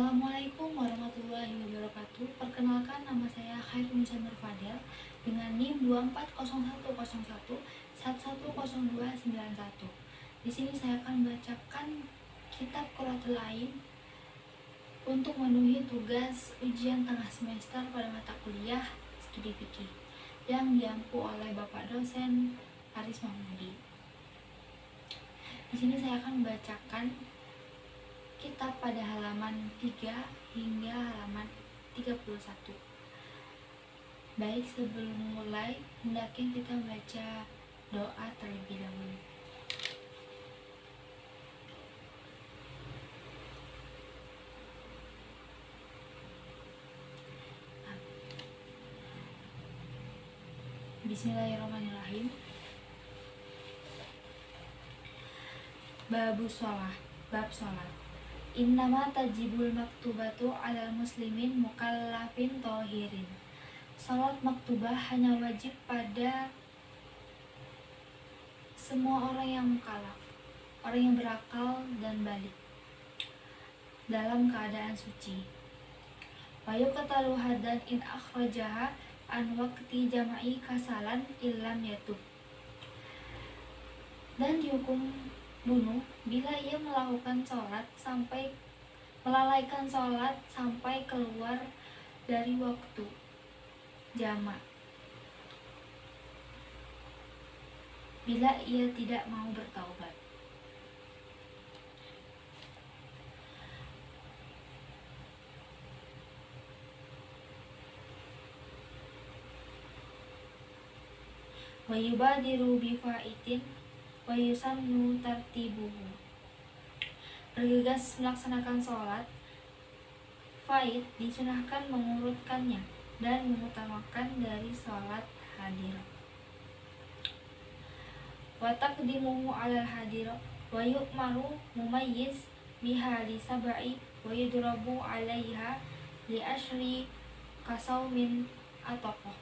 Assalamualaikum warahmatullahi wabarakatuh. Perkenalkan, nama saya Khairul Nur Fadel dengan NIM 240101110291. Di sini saya akan membacakan kitab Qurratul Ain untuk memenuhi tugas ujian tengah semester pada mata kuliah Studi Fikih yang diampu oleh Bapak dosen Aris Mahmudi. Di sini saya akan membacakan kitab pada halaman 3 hingga halaman 31. Baik, sebelum mulai, hendaknya kita baca doa terlebih dahulu. Bismillahirrahmanirrahim. Bab sholat. Innama tajibul maktubatu alal muslimin mukallafin tohirin. Salat maktubah hanya wajib pada semua orang yang mukallaf, orang yang berakal dan balik, dalam keadaan suci. Wa yuqtalu hadan in akhrajaha an waqti jama'i kasalan illam yatub. Dan dihukum bunuh bila ia melakukan melalaikan sholat sampai keluar dari waktu jamak, bila ia tidak mau bertaubat. Wa yubadiru bifaitin wa yusannu tartibuhu. Bergegas melaksanakan sholat faid disunahkan mengurutkannya dan mengutamakan dari sholat hadir. Wa taqdimuhu alal hadir wa yu'maru mumayyiz biha li sab'i wa yudrabu alaiha li ashri kasaumin ataqah.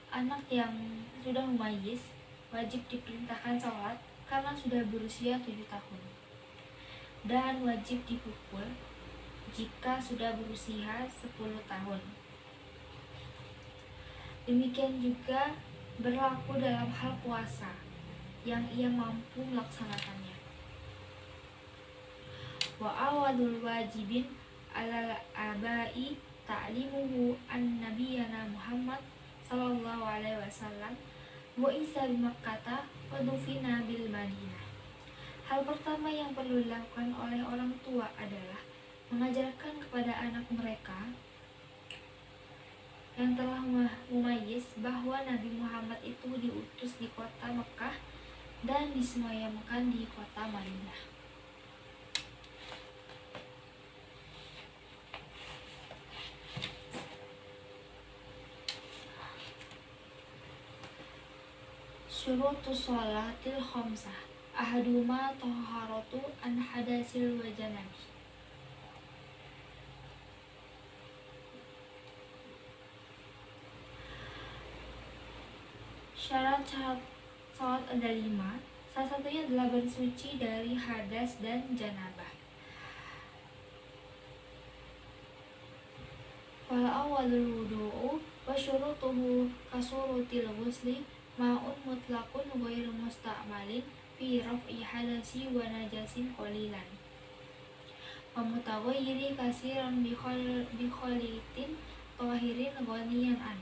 Anak yang sudah mumayyiz wajib diperintahkan sholat karena sudah berusia 7 tahun, dan wajib dipukul jika sudah berusia 10 tahun. Demikian juga berlaku dalam hal puasa yang ia mampu melaksanakannya. Wa awadul wajibin alal abai ta'limuhu an nabiyana Muhammad sallallahu alaihi wasallam wa isa bimakkata wa dufina bil Madinah. Hal pertama yang perlu dilakukan oleh orang tua adalah mengajarkan kepada anak mereka yang telah mumayyiz bahwa Nabi Muhammad itu diutus di kota Mekah dan disemayamkan di kota Madinah. Syurutus sholatil khamsah ahaduma taharatu an hadasil wa janabi. Syarat-syarat salat ada 5. Salah satunya adalah bersuci dari hadas dan janabah. Fal awwalul wudu'u wa syurutuhu kasurutil ghusli ma'un mutlaqun ghairu musta'malin fi raf'i hadasi wa najasin qalilan wa mutaghayyiri kasiran bi khalitin tahirin ghaniyan an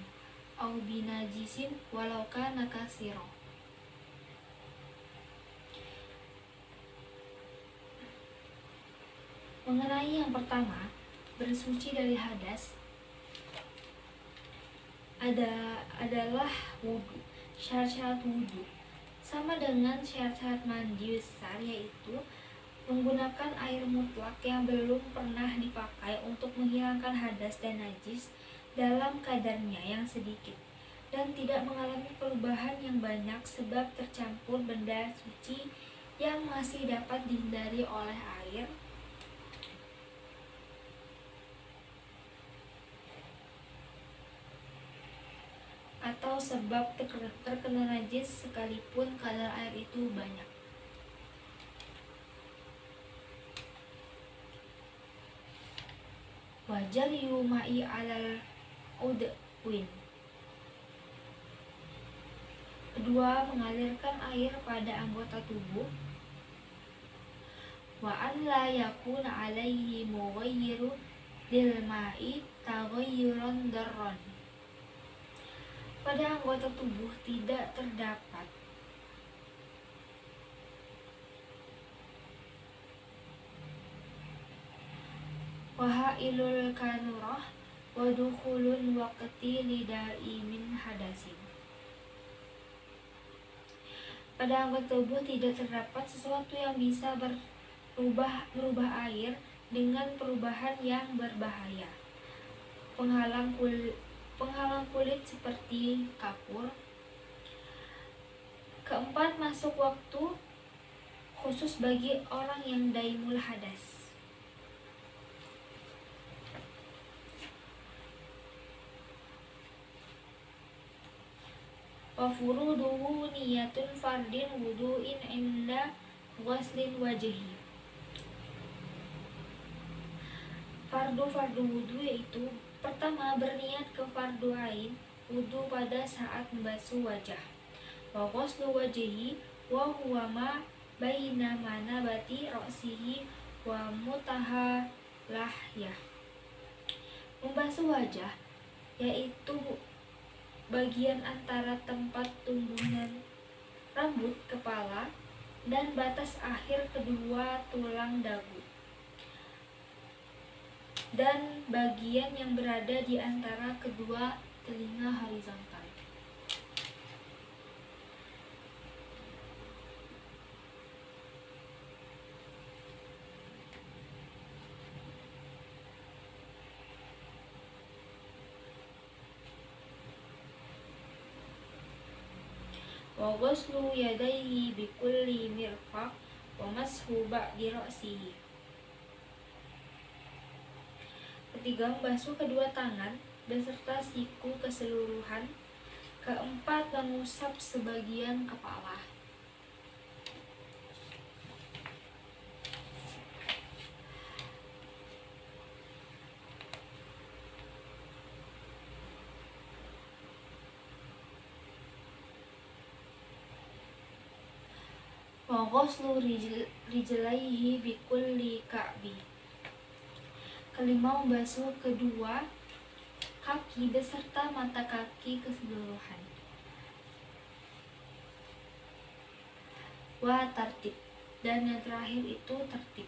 au binajisin walau kana kasira. Mengenai yang pertama, bersuci dari hadas adalah wudu. Syarat-syarat wudu sama dengan syarat-syarat mandi besar, yaitu menggunakan air mutlak yang belum pernah dipakai untuk menghilangkan hadas dan najis dalam kadarnya yang sedikit dan tidak mengalami perubahan yang banyak sebab tercampur benda suci yang masih dapat dihindari oleh air atau sebab terkena najis sekalipun kadar air itu banyak. Wajar yumai alal udwin. Kedua, mengalirkan air pada anggota tubuh. Wa an la yakuna alaihi mughayyiru lil ma'i taghayyuran darran. Pada anggota tubuh tidak terdapat wahailul kanurah wa dukhulun waqti lidai min hadasin. Pada anggota tubuh tidak terdapat sesuatu yang bisa merubah air dengan perubahan yang berbahaya. Penghalang kulit seperti kapur. Keempat, masuk waktu khusus bagi orang yang daimul hadas. Wa furuduhu niyatun fardin wudu'in inda ghuslin wajhi. Fardu wudu yaitu pertama, berniat ke fardu ain wudu pada saat membasuh wajah. Wa ghuslu wajhi wa huwa ma baina manabati ra'sihi wa mutaha lahyah. Membasuh wajah yaitu bagian antara tempat tumbuhnya rambut kepala dan batas akhir kedua tulang dagu, dan bagian yang berada di antara kedua telinga horizontal. Wa ghuslu yadayhi bikulli mirfaq wa mashu ba'di ra'sihi. Ketiga, membasuh kedua tangan beserta siku keseluruhan. Keempat, mengusap sebagian kepala. Wa ghuslu rijlaihi bikulli ka'bi. Kelima, membasuh kedua kaki beserta mata kaki keseluruhan. Wa tartib, dan yang terakhir itu tertib.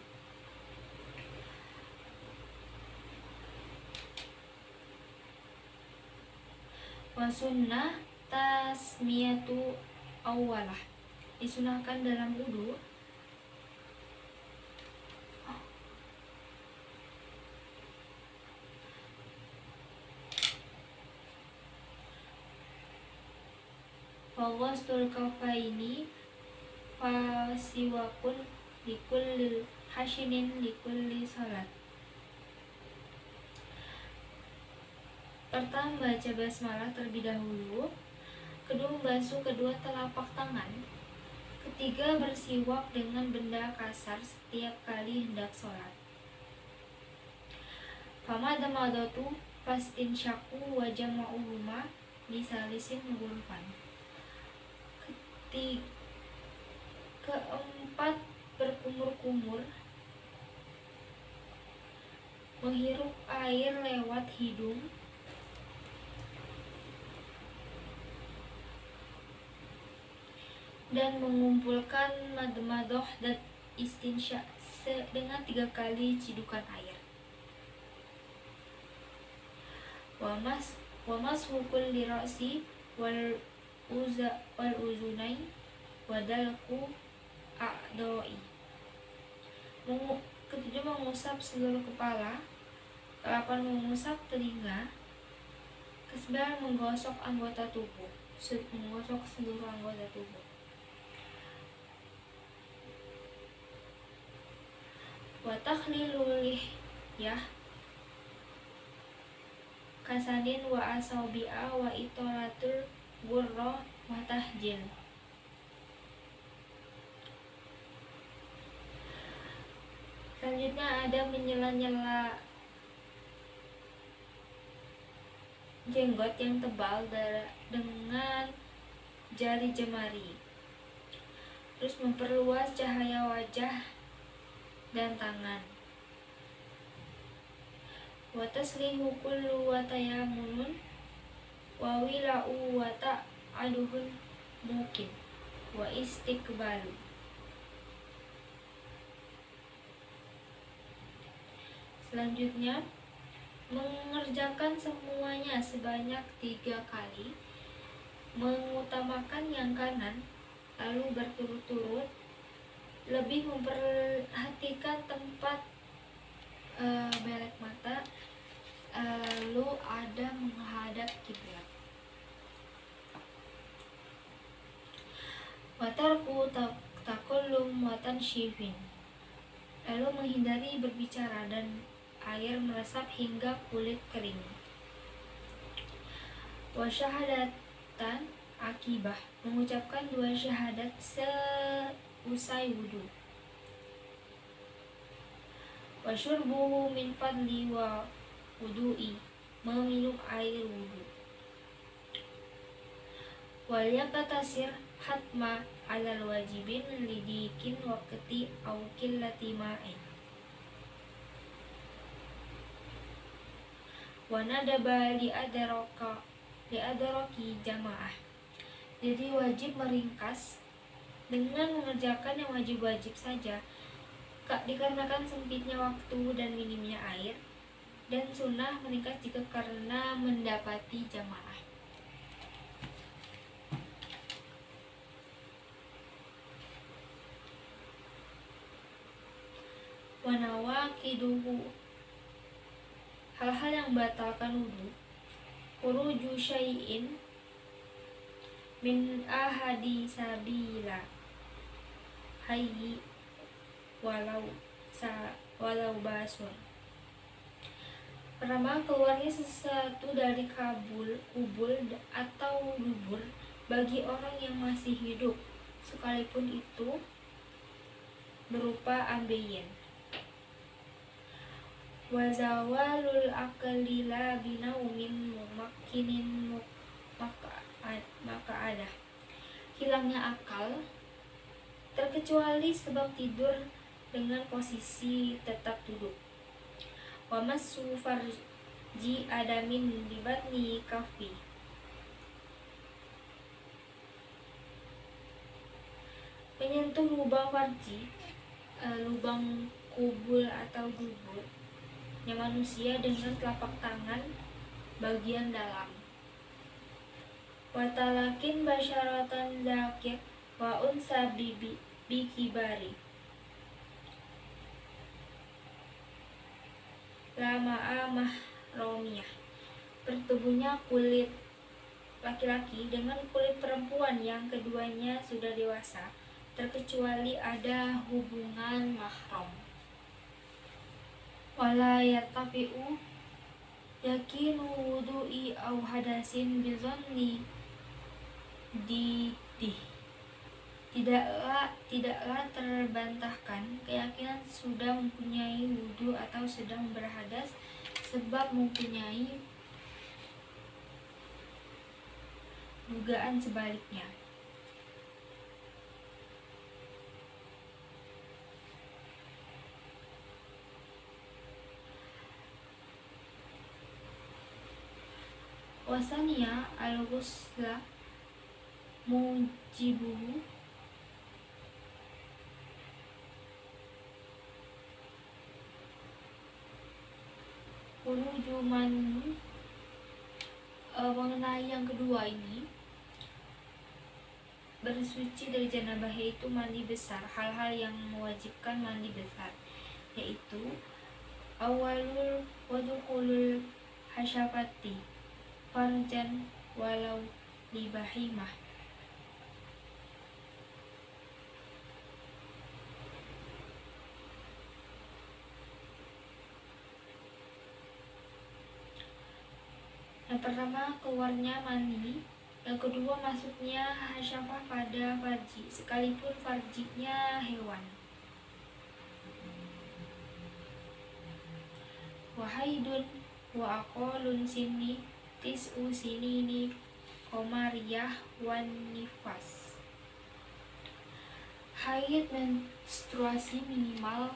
Wa sunnah tasmiyatu awalah. Disunahkan dalam wudu faghustul kafaini fasiwakun likulli hashinin likulli salat. Pertama, baca basmalah terlebih dahulu. Kedua, membasuh kedua telapak tangan. Ketiga, bersiwak dengan benda kasar setiap kali hendak sholat. Famadmadatu fastinsyaku wa jama'uhuma bisalisin ghurfan. Keempat, berkumur-kumur, menghirup air lewat hidung. Dan mengumpulkan madmadoh dan istinsya dengan 3 kali cidukan air. Wa mashukul lirasi wal uzunain wadalku a'doi. Ketujuh, mengusap seluruh kepala. Ke-8, mengusap telinga. Ke-9, menggosok anggota tubuh, menggosok seluruh anggota tubuh. Wa takhlilul lihyah kasanin wa asabi'a wa itolatul burroh wa tahjil. Selanjutnya ada menyela-nyela jenggot yang tebal dengan jari jemari. Terus memperluas cahaya wajah dan tangan. Wa taslihu kullu wa tayamunun wa wila'u wa ta'aduhun mungkin wa istiqbalu. Selanjutnya, mengerjakan semuanya sebanyak 3 kali, mengutamakan yang kanan, lalu berturut-turut, lebih memperhatikan tempat belek mata, lalu ada menghadap kiblat. Watarku takullum watan syifin, lalu menghindari berbicara dan air meresap hingga kulit kering. Wa syahadatan akibah, mengucapkan 2 syahadat seusai wudu. Wa syurbuhu min fadli wa wudu'i, meminum air wudu. Wal yaqtasir hatma alal wajibin lidikin waqti au qillati ma'in. Wa nadaba li'adraki jamaah, jadi wajib meringkas dengan mengerjakan yang wajib-wajib saja, dikarenakan sempitnya waktu dan minimnya air, dan sunnah meringkas jika karena mendapati jamaah. Wa nawaqiduhu, hal-hal yang membatalkan wudu. Khuruju syai'in min ahadi sabila hayyi walau basun. Pertama, keluarnya sesuatu dari kubul atau dubur bagi orang yang masih hidup, sekalipun itu berupa ambeien. Wa zawalul aqli la binaumin mumakkinin maka'adah, hilangnya akal terkecuali sebab tidur dengan posisi tetap duduk. Wa massu farji adamin libatni kafi, menyentuh lubang farji, lubang kubul atau dubur manusia dengan telapak tangan bagian dalam. Watalakin basyaratan zakir wa unsa bikibari lama'a mahromiyah, bertubuhnya kulit laki-laki dengan kulit perempuan yang keduanya sudah dewasa, terkecuali ada hubungan mahram. Wala yartafi'u yakinu wudu'i au hadasin bizonni didih, tidaklah terbantahkan keyakinan sudah mempunyai wudu atau sedang berhadas sebab mempunyai dugaan sebaliknya. Wasania al-ghusla mujibuhu wujuman. Mengenai yang kedua ini, bersuci dari janabah, yaitu mandi besar, hal-hal yang mewajibkan mandi besar, yaitu awalul wadukhulul hasyafati farjan walau libahimah, yang pertama keluarnya mani, yang kedua masuknya hasyafah pada farji sekalipun farjinya hewan. Wahaidun wa aqalun sinni tis'u sinini qamariyah wan nifas. Haid menstruasi minimal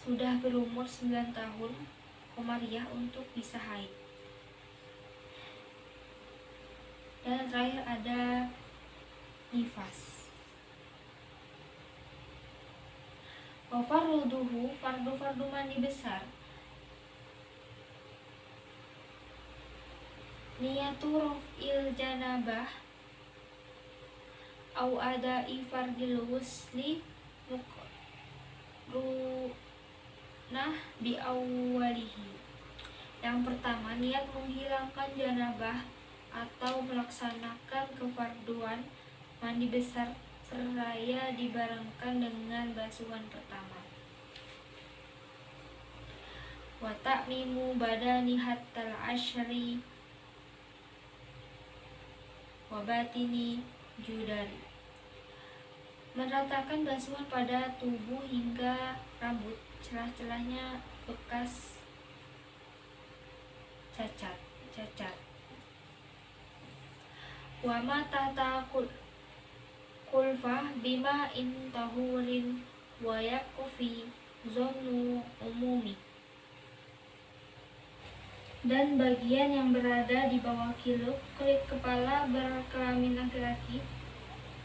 sudah berumur 9 tahun qamariyah untuk bisa haid. Dan terakhir ada nifas. Wa farduhu, fardu mandi besar, niyatu raf'il janabah au ada'i fardil ghusli muqrunah bi awwalihi. Yang pertama, niat menghilangkan janabah atau melaksanakan kefarduan mandi besar seraya dibarengkan dengan basuhan pertama. Wa ta'mimu badani hattal asyri wa batini judari, meratakan basuhan pada tubuh hingga rambut, celah-celahnya bekas cacat. Wa ma tata kulfah bima in tahurin wa yakufi zonu umumi, dan bagian yang berada di bawah kulit kepala berkelamin laki-laki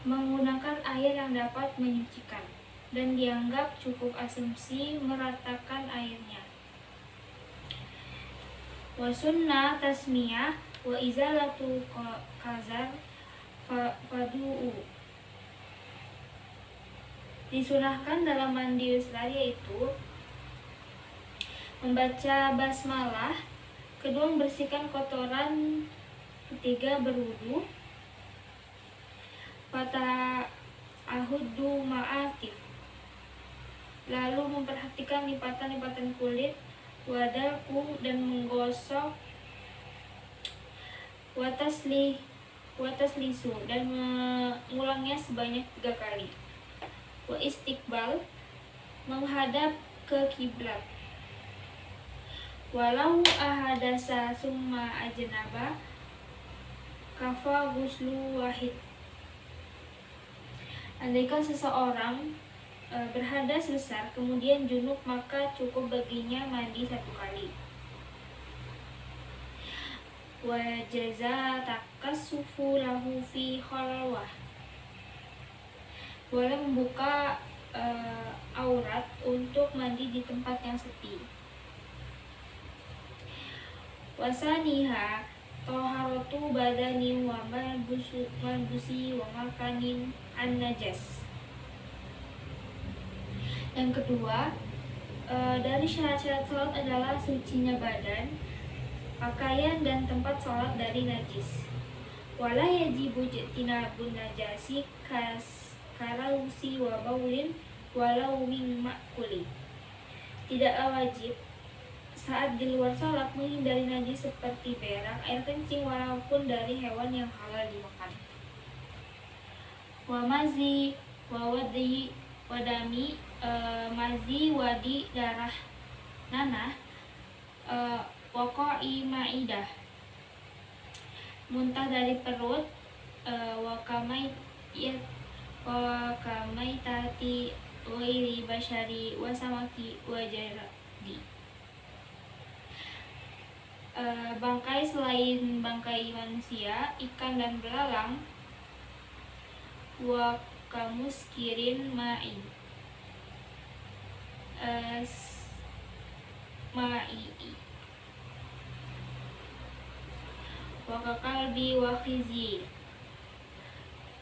menggunakan air yang dapat menyucikan, dan dianggap cukup asumsi meratakan airnya. Wa sunnah tasmiyah wa izalatu kazar fadu'u, disunahkan dalam mandi besar yaitu membaca basmalah, kedua membersihkan kotoran, ketiga berwudu, fata'ahudu ma'atif, lalu memperhatikan lipatan-lipatan kulit, wadaku, dan menggosok, wataslisu, dan mengulangnya sebanyak 3 kali, wa istiqbal, menghadap ke kiblat, walau ahadasa summa ajnaba kafa ghuslu wahid, andaikan seseorang berhadas besar kemudian junub maka cukup baginya mandi 1 kali. Wa jaza takassufu lahu fi khalwah, boleh membuka aurat untuk mandi di tempat yang sepi. Wasaniha toharatu badani wa malbusi wa makanin an najas. Yang kedua, dari syarat-syarat sholat adalah sucinya badan, pakaian, dan tempat sholat dari najis. Wala yajibu tinabun najasi karausi wa baulin walau min ma'kuli, tidaklah wajib saat di luar sholat menghindari najis seperti berak, air kencing, walaupun dari hewan yang halal dimakan. Wa mazi wa wadi wadami, mazi, wadi, darah, nanah, waqa'i ma'idah, muntah dari perut, wakamai tati wairi basyari wasamaki wajaradi, bangkai selain bangkai manusia, ikan dan belalang, wakamuskirin ma'i, wakakalbi wa khizi,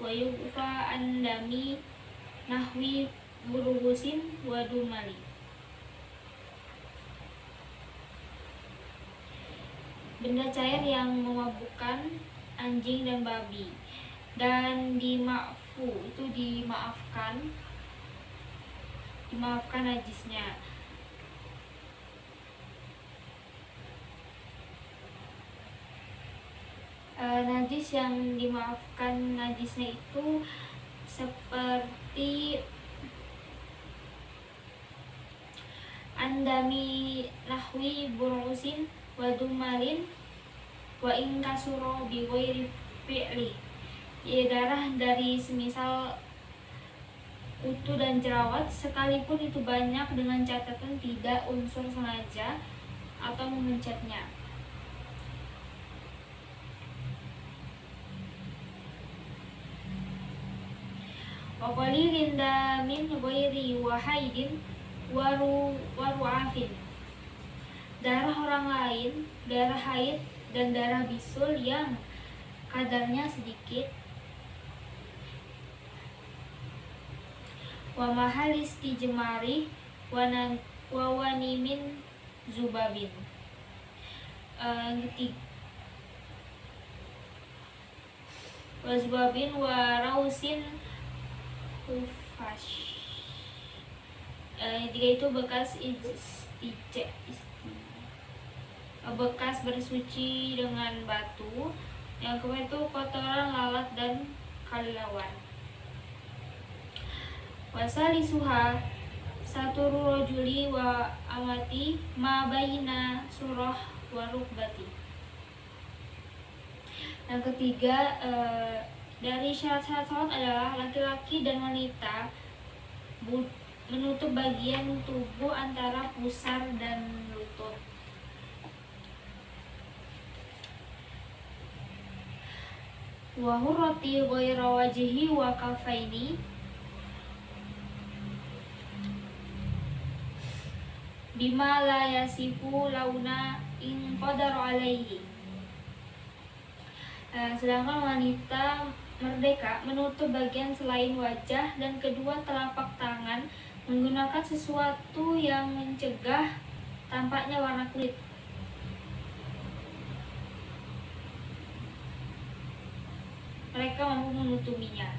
wa yufa andami nahwi buruhusin wa dumali, benda cair yang memabukkan anjing dan babi, dan dima'fu itu dimaafkan najisnya. Najis yang dimaafkan najisnya itu seperti andami nahwi burusin wa dumalin wa in kasuro bi ghairi fi'li. Ya, darah dari semisal kutu dan jerawat sekalipun itu banyak dengan catatan tidak unsur sengaja atau memencetnya. Wa qalilin min ghairi wahaidin waru'afin. Darah orang lain, darah haid dan darah bisul yang kadarnya sedikit. Wa mahal istijmari wa wanimin zubabin. Wa zubabin wa rausin hufash. Tiga itu bekas bekas bersuci dengan batu. Yang kedua itu kotoran lalat dan kelelawar. Wasalisuha saturu rojuli wa amati ma baina surah wa rukbati. Yang ketiga, dari syarat-syarat salat adalah laki-laki dan wanita menutup bagian tubuh antara pusar dan lutut. Wa hurrati ghaira wajhi wa kafaini bima la yasifu launa in qadar alaihi. Sedangkan wanita merdeka menutup bagian selain wajah dan kedua telapak tangan menggunakan sesuatu yang mencegah tampaknya warna kulit. Mereka mampu menutupinya.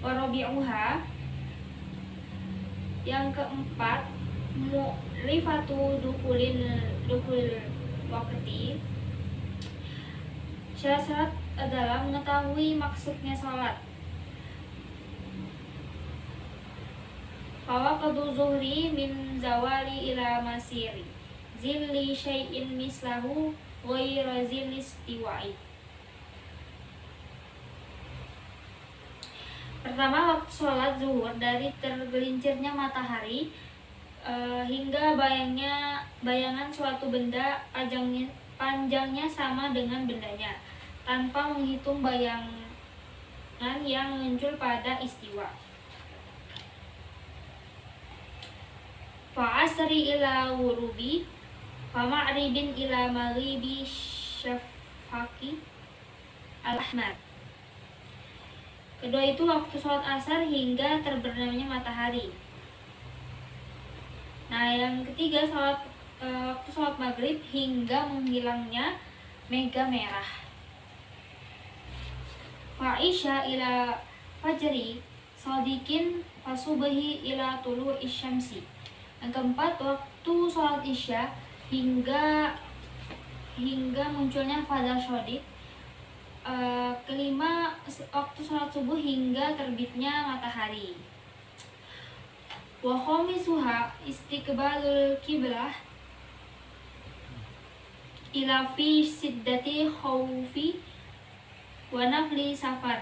Warabi'uha, yang keempat, mu'rifatu dukul waqti. Syarat-syarat adalah mengetahui maksudnya salat. Fawaqtu zuhri min zawali ila masiri zilli syai'in mislahu ghaira zilli istiwa'i. Pertama, waktu sholat zuhur dari tergelincirnya matahari hingga bayangan suatu benda panjangnya sama dengan bendanya, tanpa menghitung bayangan yang muncul pada istiwa. Fa'asri ila wurubi fama'ribin ila maghribi syafaqi al-ahmar. Kedua itu waktu sholat asar hingga terbenamnya matahari. Nah, yang ketiga waktu sholat maghrib hingga menghilangnya mega merah. Fa'isha ila fajri sadikin fasubahi ila tulu isyamsi. Yang keempat, waktu sholat isya hingga munculnya fajar sodik. Kelima, waktu sholat subuh hingga terbitnya matahari. Wa khamisuha istiqbalul qiblah ila fi siddati khawfi wa nafli safar.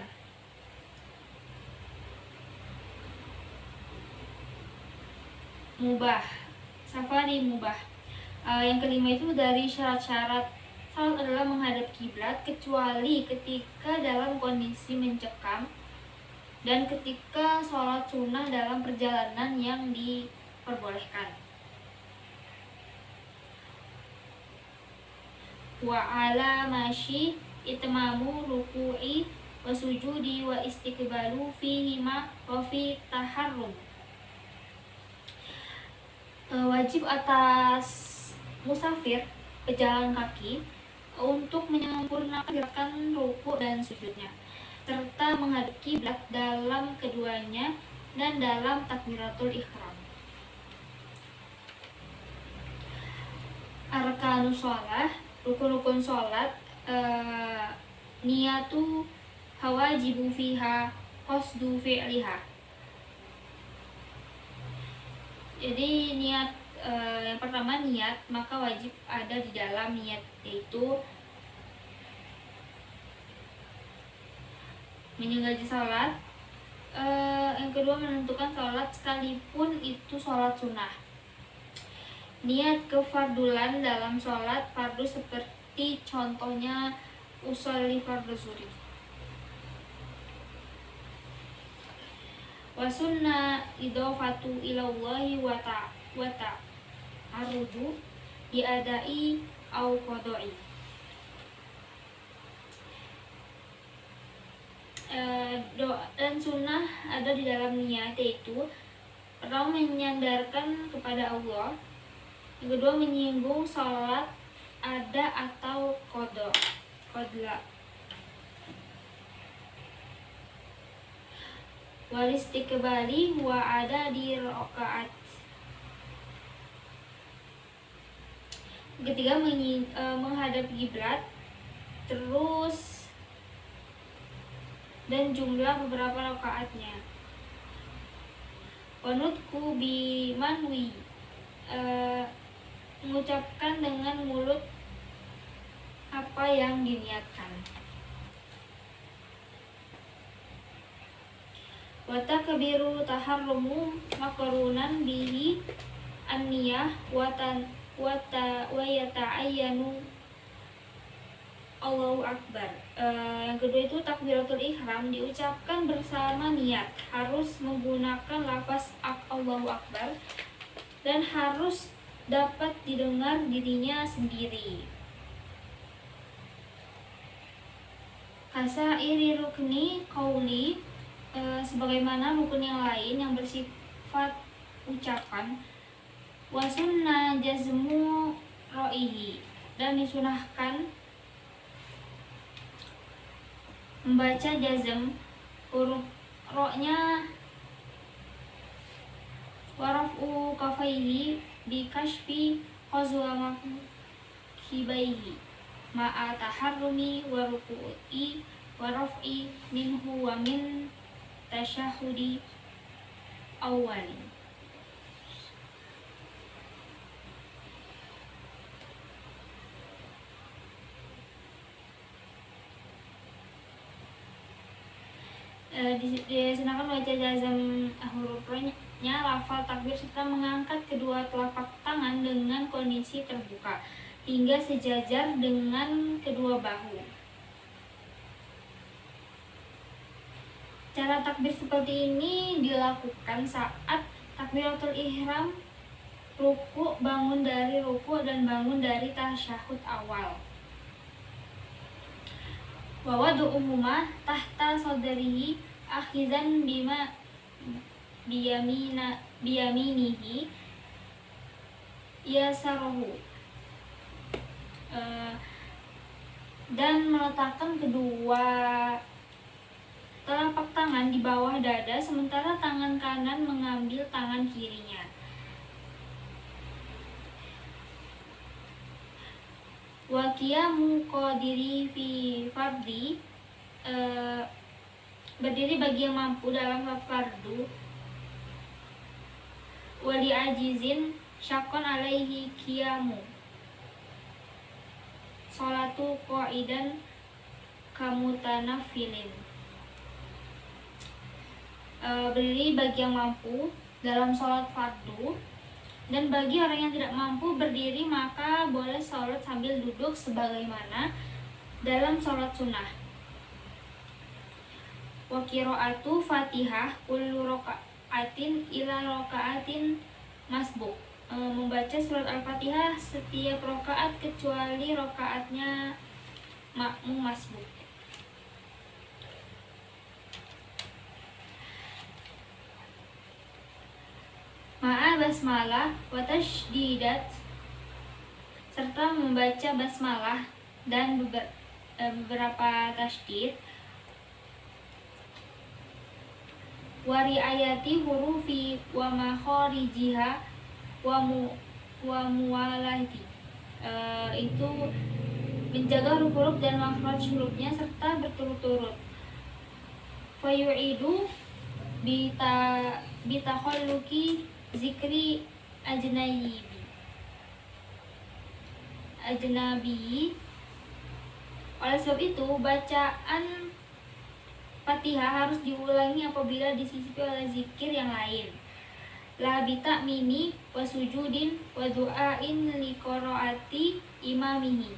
Safari mubah. Yang kelima itu dari syarat-syarat salat adalah menghadap kiblat kecuali ketika dalam kondisi mencekam dan ketika sholat sunnah dalam perjalanan yang diperbolehkan. Wa ala masyi itmamu ruku'i wa sujudi wa istiqbalu fihima wa fi taharrum. Wajib atas musafir pejalan kaki untuk menyempurnakan gerakan ruku dan sujudnya, serta menghadap kiblat dalam keduanya dan dalam takbiratul ihram. Arkanus shalah, rukun-rukun sholat, niyatu hawajibu fiha qasdu fi'liha. Jadi niat Yang pertama niat, maka wajib ada di dalam niat, yaitu menyengaja sholat. Yang kedua menentukan sholat sekalipun itu sholat sunnah. Niat kefardulan dalam sholat fardu seperti contohnya usolli fardu zuhri. Wa sunna idhofatu ilallahi wa ta'arrudu diadai au qadai. Dan sunnah ada di dalam niat, yaitu pertama menyandarkan kepada Allah, yang kedua menyinggung sholat ada atau qadha. Walistiqbali wa ada di rakaat. Ketiga menghadap kiblat, terus dan jumlah beberapa rakaatnya. Wanutku bimanwi, mengucapkan dengan mulut apa yang diniatkan. Wa takbiru taharrumu maqrunan bihi an-niyah wa yata'ayyanu Allahu Akbar. Yang kedua itu takbiratul ihram diucapkan bersama niat, harus menggunakan lafaz Allahu Akbar dan harus dapat didengar dirinya sendiri. Kasairi rukni qauli, sebagaimana rukun yang lain yang bersifat ucapan. Wa sunna jazmu ro'ihi, dan disunahkan membaca jazm huruf ro-nya. Warafu kafaihi bi kashfi qazwa makibaihi ma'a taharrumi wa ruku'i wa raf'i minhu wa min tasyahudi awalin. Disunahkan baca jazm huruf ro-nya lafal takbir serta mengangkat kedua telapak tangan dengan kondisi terbuka hingga sejajar dengan kedua bahu. Cara takbir seperti ini dilakukan saat takbiratul ihram, ruku, bangun dari ruku, dan bangun dari tasyahud awal. Wa wadu'uhuma tahta sadrihi akhizan bima biyaminihi yasaruhu, dan meletakkan kedua telapak tangan di bawah dada sementara tangan kanan mengambil tangan kirinya. Wa qiyamu qadiri fi fardi, berdiri bagi yang mampu dalam fardu. Wali ajizin syakon alaihi qiyamu sholatu qa'idan kamutanafilin, berdiri bagi yang mampu dalam sholat fardu, dan bagi orang yang tidak mampu berdiri maka boleh sholat sambil duduk sebagaimana dalam sholat sunnah. Wa qiraatu Fatihah kullu raka'atin ila raka'atin masbuk, membaca surat Al-Fatihah setiap rakaat kecuali rakaatnya makmum masbuk. Ma'a basmalah wa tashdidat, serta membaca basmalah dan beberapa tasydid. Wa riayati hurufi wa makharijiha wa muwalati, itu menjaga huruf-huruf dan makhraj hurufnya serta berturut-turut. Fayu'idu bitakhalluki zikri ajnayibi, ajnabi. Oleh sebab itu, bacaan Fatihah harus diulangi apabila disisipi oleh zikir yang lain. La bita'mini wa sujudin wa du'ain li qiraati imamihi.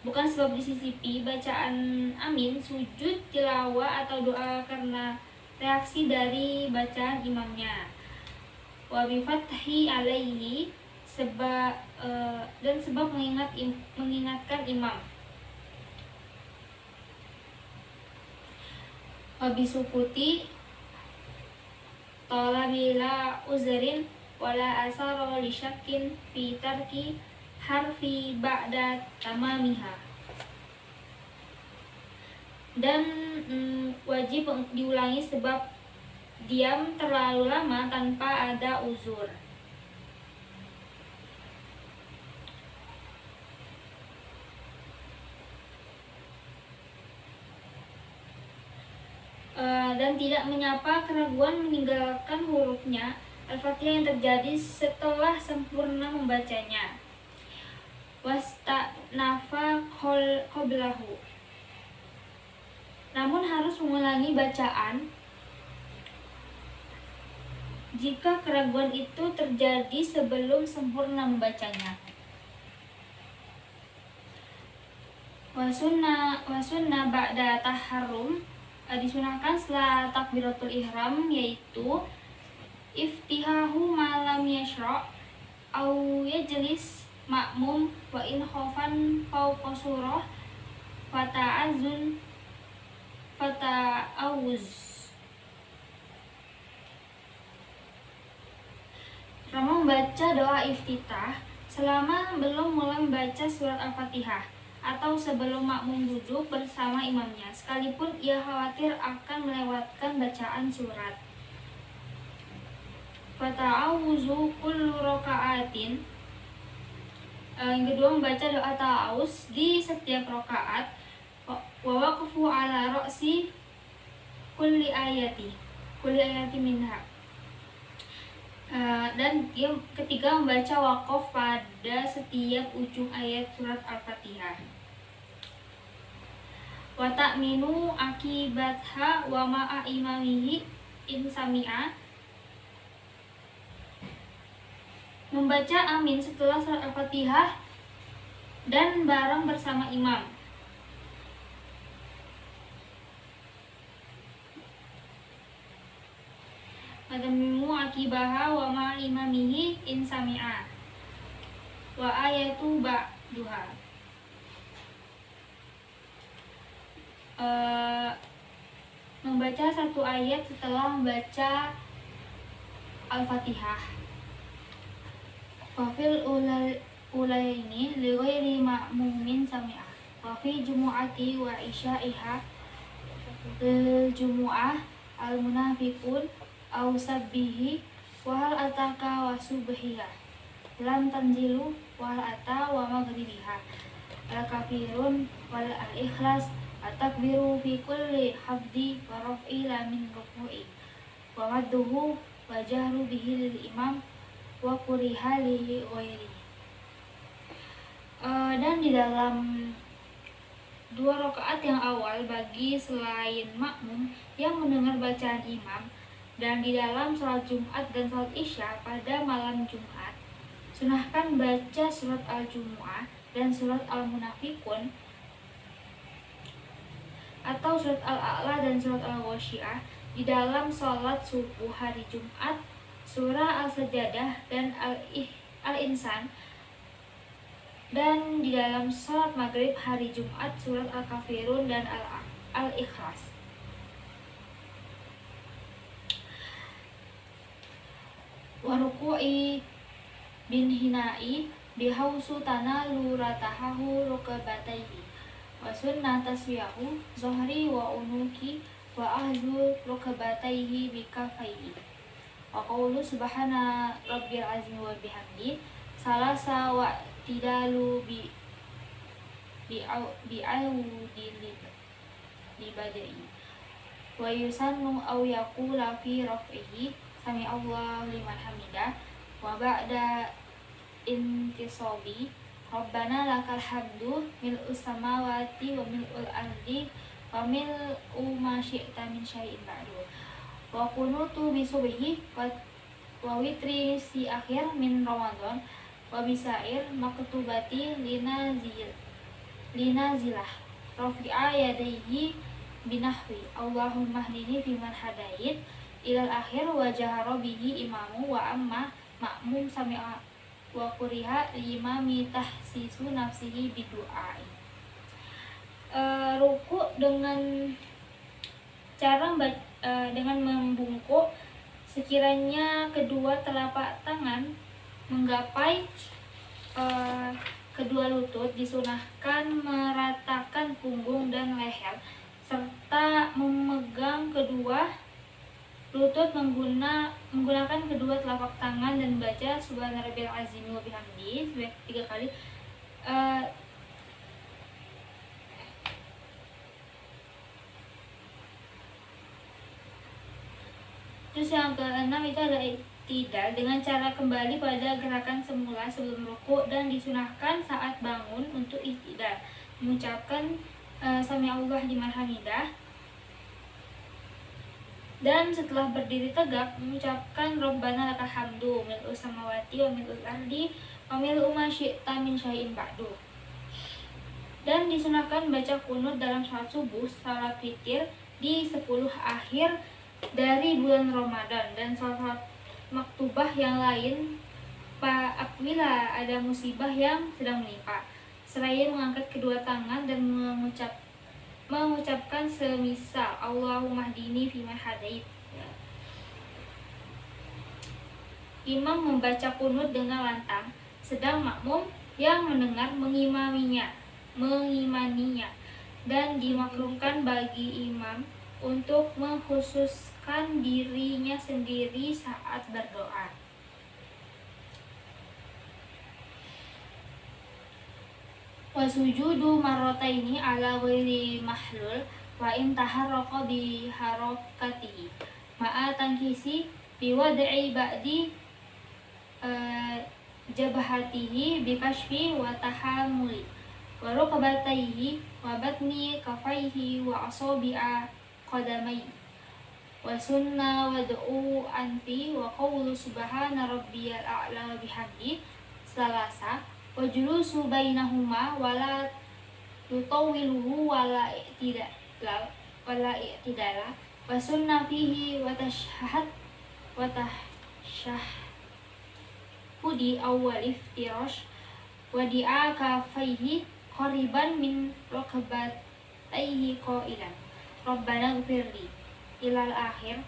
Bukan sebab disisipi bacaan amin, sujud, tilawah atau doa karena reaksi dari bacaan imamnya. Wa bi fathi alaihi dan sebab mengingatkan imam. Wa bi sukuti talabila uzrin wala asara li syakkin fi tarki harfi ba'da tamamiha. Dan wajib diulangi sebab diam terlalu lama tanpa ada uzur. Dan tidak menyapa keraguan meninggalkan hurufnya Al-Fatihah yang terjadi setelah sempurna membacanya. Wasta'nafa qablahu. Namun harus mengulangi bacaan jika keraguan itu terjadi sebelum sempurna membacanya. Wasunna ba'da taharrum, disunahkan setelah takbiratul ihram, yaitu iftihahu malam yashra' au yajlis ma'mum wa in khofan fawqa surah fata'awuz. Selama membaca doa iftitah, selama belum mulai membaca surat Al-Fatihah, atau sebelum makmum duduk bersama imamnya, sekalipun ia khawatir akan melewatkan bacaan surat. Fata'awuzu kullu raka'atin. Yang kedua, membaca doa ta'awuz di setiap rakaat. Wa waqfu ala ra'si kulli ayati minha. Dan yang ketiga, membaca waqaf pada setiap ujung ayat surat Al-Fatihah. Wa ta'minu akibatha wa ma'a imamihi in sami'a. Membaca amin setelah surat Al-Fatihah dan bareng bersama imam. Adamimu akibaha wa ma'a imamihi in sami'a. Wa ayatu ba'duha. Membaca satu ayat setelah membaca Al-Fatihah. Wafil ulaini li ghairi ma'mumin sami'ah. Wafi jumu'ati wa isya'iha lil jumu'ah al-munafiqun aw sabbihi wa hal ataka wa subhiha lam tanzilu wa hal ata wa maghribiha al-kafirun wal al-ikhlas at-takbiru fi kulli hafdi wa raf'i la min ruku'i wa madduhu wa jahru bihi lil imam wa kuriha li ghairi. Dan di dalam dua rakaat yang awal bagi selain makmum yang mendengar bacaan imam, dan di dalam sholat Jumat dan sholat Isya pada malam Jumat, sunahkan baca surat Al-Jumu'ah dan surat Al-Munafiqun atau surat Al-A'la dan surat Al-Ghasyiah. Di dalam sholat subuh hari Jumat, surah Al-Sajadah dan Al-Insan. Dan di dalam sholat maghrib hari Jumat, surat Al-Kafirun dan Al-Ikhlas. Waruku'i bin hinai bihausu tanalu ratahahu rukabataihi wa sunnah taswiyahu zohri wa unuki wa ahlu rukabataihi bikafaihi wa qawlu subhana rabbil azmi wa bihamdi salasa wa tidalu bi'awdi libadai wa yusannu aw yaqula fi raf'ihi sami Allah liman hamidah wa ba'da intisabi. Rabbana lakal hamdu mil'us samawati wa mil'ul ardi wa mil'u ma syi'ta min syai'in ba'du. Wa kunutu bisubhi wa witri si akhir min Ramadan wa bisair maktubati linazilah rafi'a yadayhi binahwi Allahumma hdini fiman hadait ilal akhir wa jahara bihi imamu wa amma ma'mum sami'a wa kuriha imami tahsisu nafsihi bidu'ai. Ruku dengan cara dengan membungkuk sekiranya kedua telapak tangan menggapai kedua lutut, disunahkan meratakan punggung dan leher serta memegang kedua lutut menggunakan kedua telapak tangan dan baca subhana rabbil azim wa bihamdi sebanyak 3 kali. Terus yang keenam itu ada iktidal dengan cara kembali pada gerakan semula sebelum rukuk, dan disunahkan saat bangun untuk iktidal mengucapkan sami Allah liman hamidah, dan setelah berdiri tegak mengucapkan Rabbana lakal hamdu mil'u samawati wa mil'ul ardi wa mil'u ma syi'ta min syai'in ba'du. Dan disunahkan baca kunut dalam salat subuh, salat witir di 10 akhir dari bulan Ramadan, dan salat maktubah yang lain apabila ada musibah yang sedang menimpa, seraya mengangkat kedua tangan dan mengucapkan semisal Allahumma hdini fiman hadait. Imam membaca kunut dengan lantang, sedang makmum yang mendengar mengimaninya, dan dimakruhkan bagi imam untuk mengkhususkan dirinya sendiri saat berdoa. Wasujudu marrataini ala ghairi mahlul wa in taharraqa bi harakatihi ma'a tankisi bi wad'i ba'di jabhatihi bi kashfi wa tahammuli wa rukbatayhi wa batni kafaihi wa asabi'a qadamaihi wa sunna wad'u anfi wa qawlu subhana rabbiyal a'la wa bihamdi salasa wa julusu bainahuma wala tutawwiluhu wala i'tidala wa sunna fihi wa tashahhudi awwal iftirash wa di'a kafaihi qariban min rukbatayhi qailan Rabbana ghfirli ilal akhir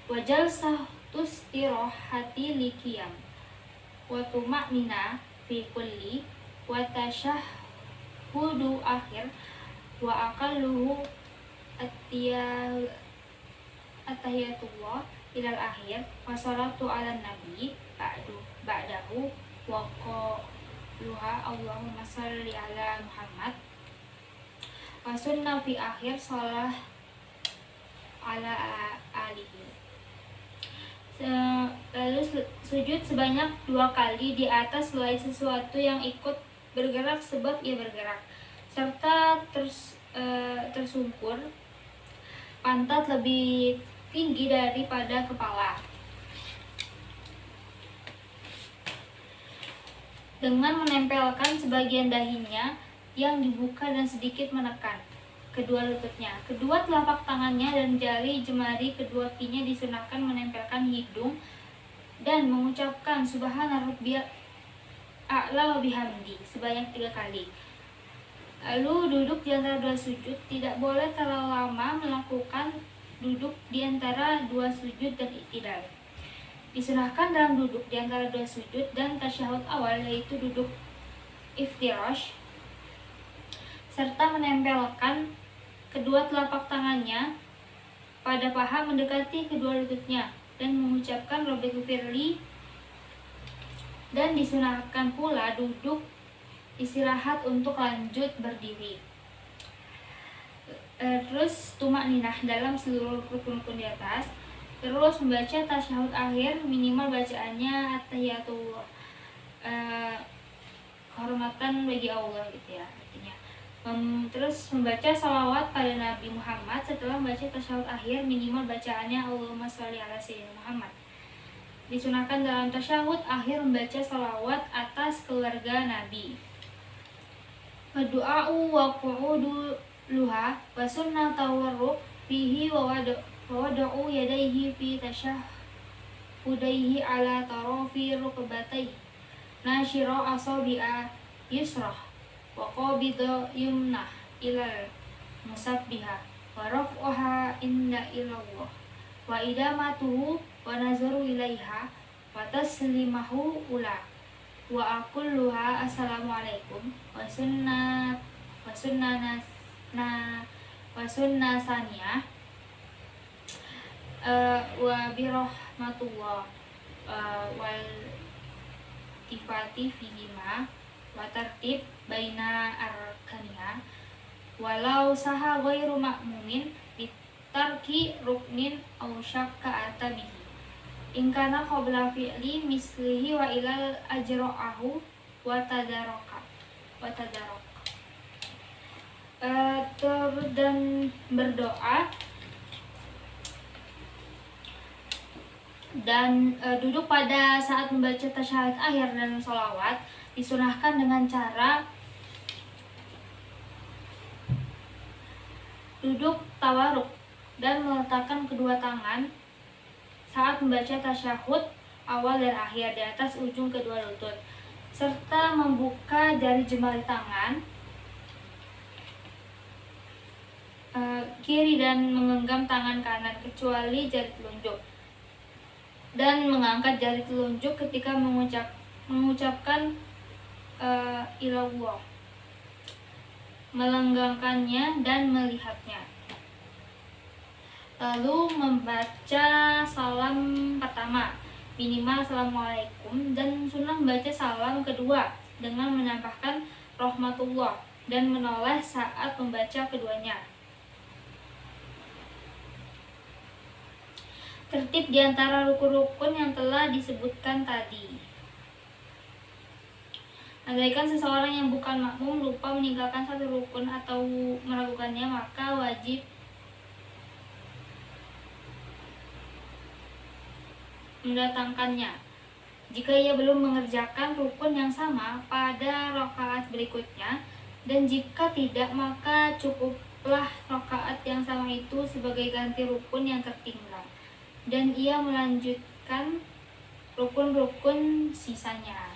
wa jalsatu istirahati liqiyam wa tuma'nina fi kulli wa tashahhudu akhir wa aqalluhu at-tahiyatullah ilal akhir wa salatu ala nabi ba'dahu wa qaluha Allahumma salli ala Muhammad wa sunna fi akhir salah ala alihi. Lalu sujud sebanyak 2 kali di atas selain sesuatu yang ikut bergerak sebab ia bergerak, serta tersungkur pantat lebih tinggi daripada kepala, dengan menempelkan sebagian dahinya yang dibuka dan sedikit menekan kedua lututnya. Kedua telapak tangannya dan jari jemari kedua kakinya disunahkan menempelkan hidung dan mengucapkan subhana rabbiyal a'la wa bihamdi sebanyak 3 kali. Lalu duduk di antara 2 sujud, tidak boleh terlalu lama melakukan duduk di antara 2 sujud dan iktidal. Disunahkan dalam duduk di antara 2 sujud dan tasyahud awal, yaitu duduk iftirash, serta menempelkan kedua telapak tangannya pada paha mendekati kedua lututnya dan mengucapkan Rabbi ghfirli, dan disunahkan pula duduk istirahat untuk lanjut berdiri. Terus tumakninah dalam seluruh rukun-rukun di atas. Terus membaca tasyahud akhir, minimal bacaannya at-tahiyatullah kehormatan bagi Allah gitu ya artinya. Terus membaca salawat pada Nabi Muhammad setelah membaca tasyahud akhir, minimal bacaannya Allahumma sholli ala sayyidina Muhammad. Disunahkan dalam tasyahud akhir membaca salawat atas keluarga Nabi. Wadu'a'u wa qu'udu luha wa sunnah tawarruk fihi wa wada'u yadaihi fi tasyahudaihi ala tarafi rukbatayhi nasyira asabi'a yusrah wa qabida yumnah ilal musabbiha wa raf'uha inda ilallah wa idamatuhu wa nazaru ilaiha wa taslimahu ula wa aqulluha assalamualaikum wa sunnah saniyah wa birahmatullah wal tifati fihima wa tartib baina arkaniha walau saha ghairu ma'mumin bitarki ruknin aw syakka atabihi in kana qabla fi'li mislihi wa ilal ajra'ahu wa tadaraka dan berdoa dan duduk pada saat membaca tasyahud akhir dan sholawat disunahkan dengan cara duduk tawaruk dan meletakkan kedua tangan saat membaca tasyahud awal dan akhir di atas ujung kedua lutut, serta membuka jari jemari tangan kiri dan menggenggam tangan kanan kecuali jari telunjuk, dan mengangkat jari telunjuk ketika mengucapkan ilallah, melenggangkannya dan melihatnya. Lalu membaca salam pertama, minimal assalamualaikum, dan sunnah membaca salam kedua dengan menambahkan rahmatullah dan menoleh saat membaca keduanya. Tertib di antara rukun-rukun yang telah disebutkan tadi. Andaikan seseorang yang bukan makmum lupa meninggalkan satu rukun atau meragukannya, maka wajib mendatangkannya jika ia belum mengerjakan rukun yang sama pada rakaat berikutnya, dan jika tidak maka cukuplah rakaat yang sama itu sebagai ganti rukun yang tertinggal dan ia melanjutkan rukun-rukun sisanya.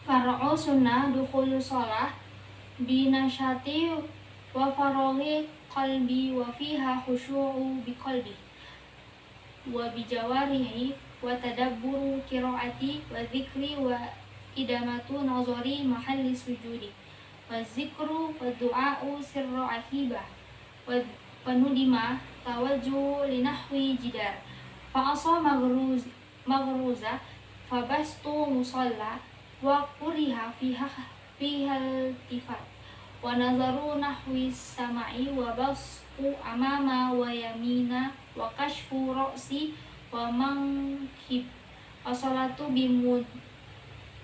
Fara'u sunnah dukhulu sholah binasyati wa faraghi qalbi wa fiha khusyu'u biqalbi wa bijawarihi wa tadabburu qiraati wa dzikri wa idamatu nazari mahalli sujudi wa zikru wa du'a'u sirra akibah wa panudima tawajju linahwi jidar fa asa maghruza fa bastu musalla wa kuriha fiha tifat wa nazaru nahwi samai wa bastu amama wa yamina wa kashfu ra'si wa mankhib wa salatu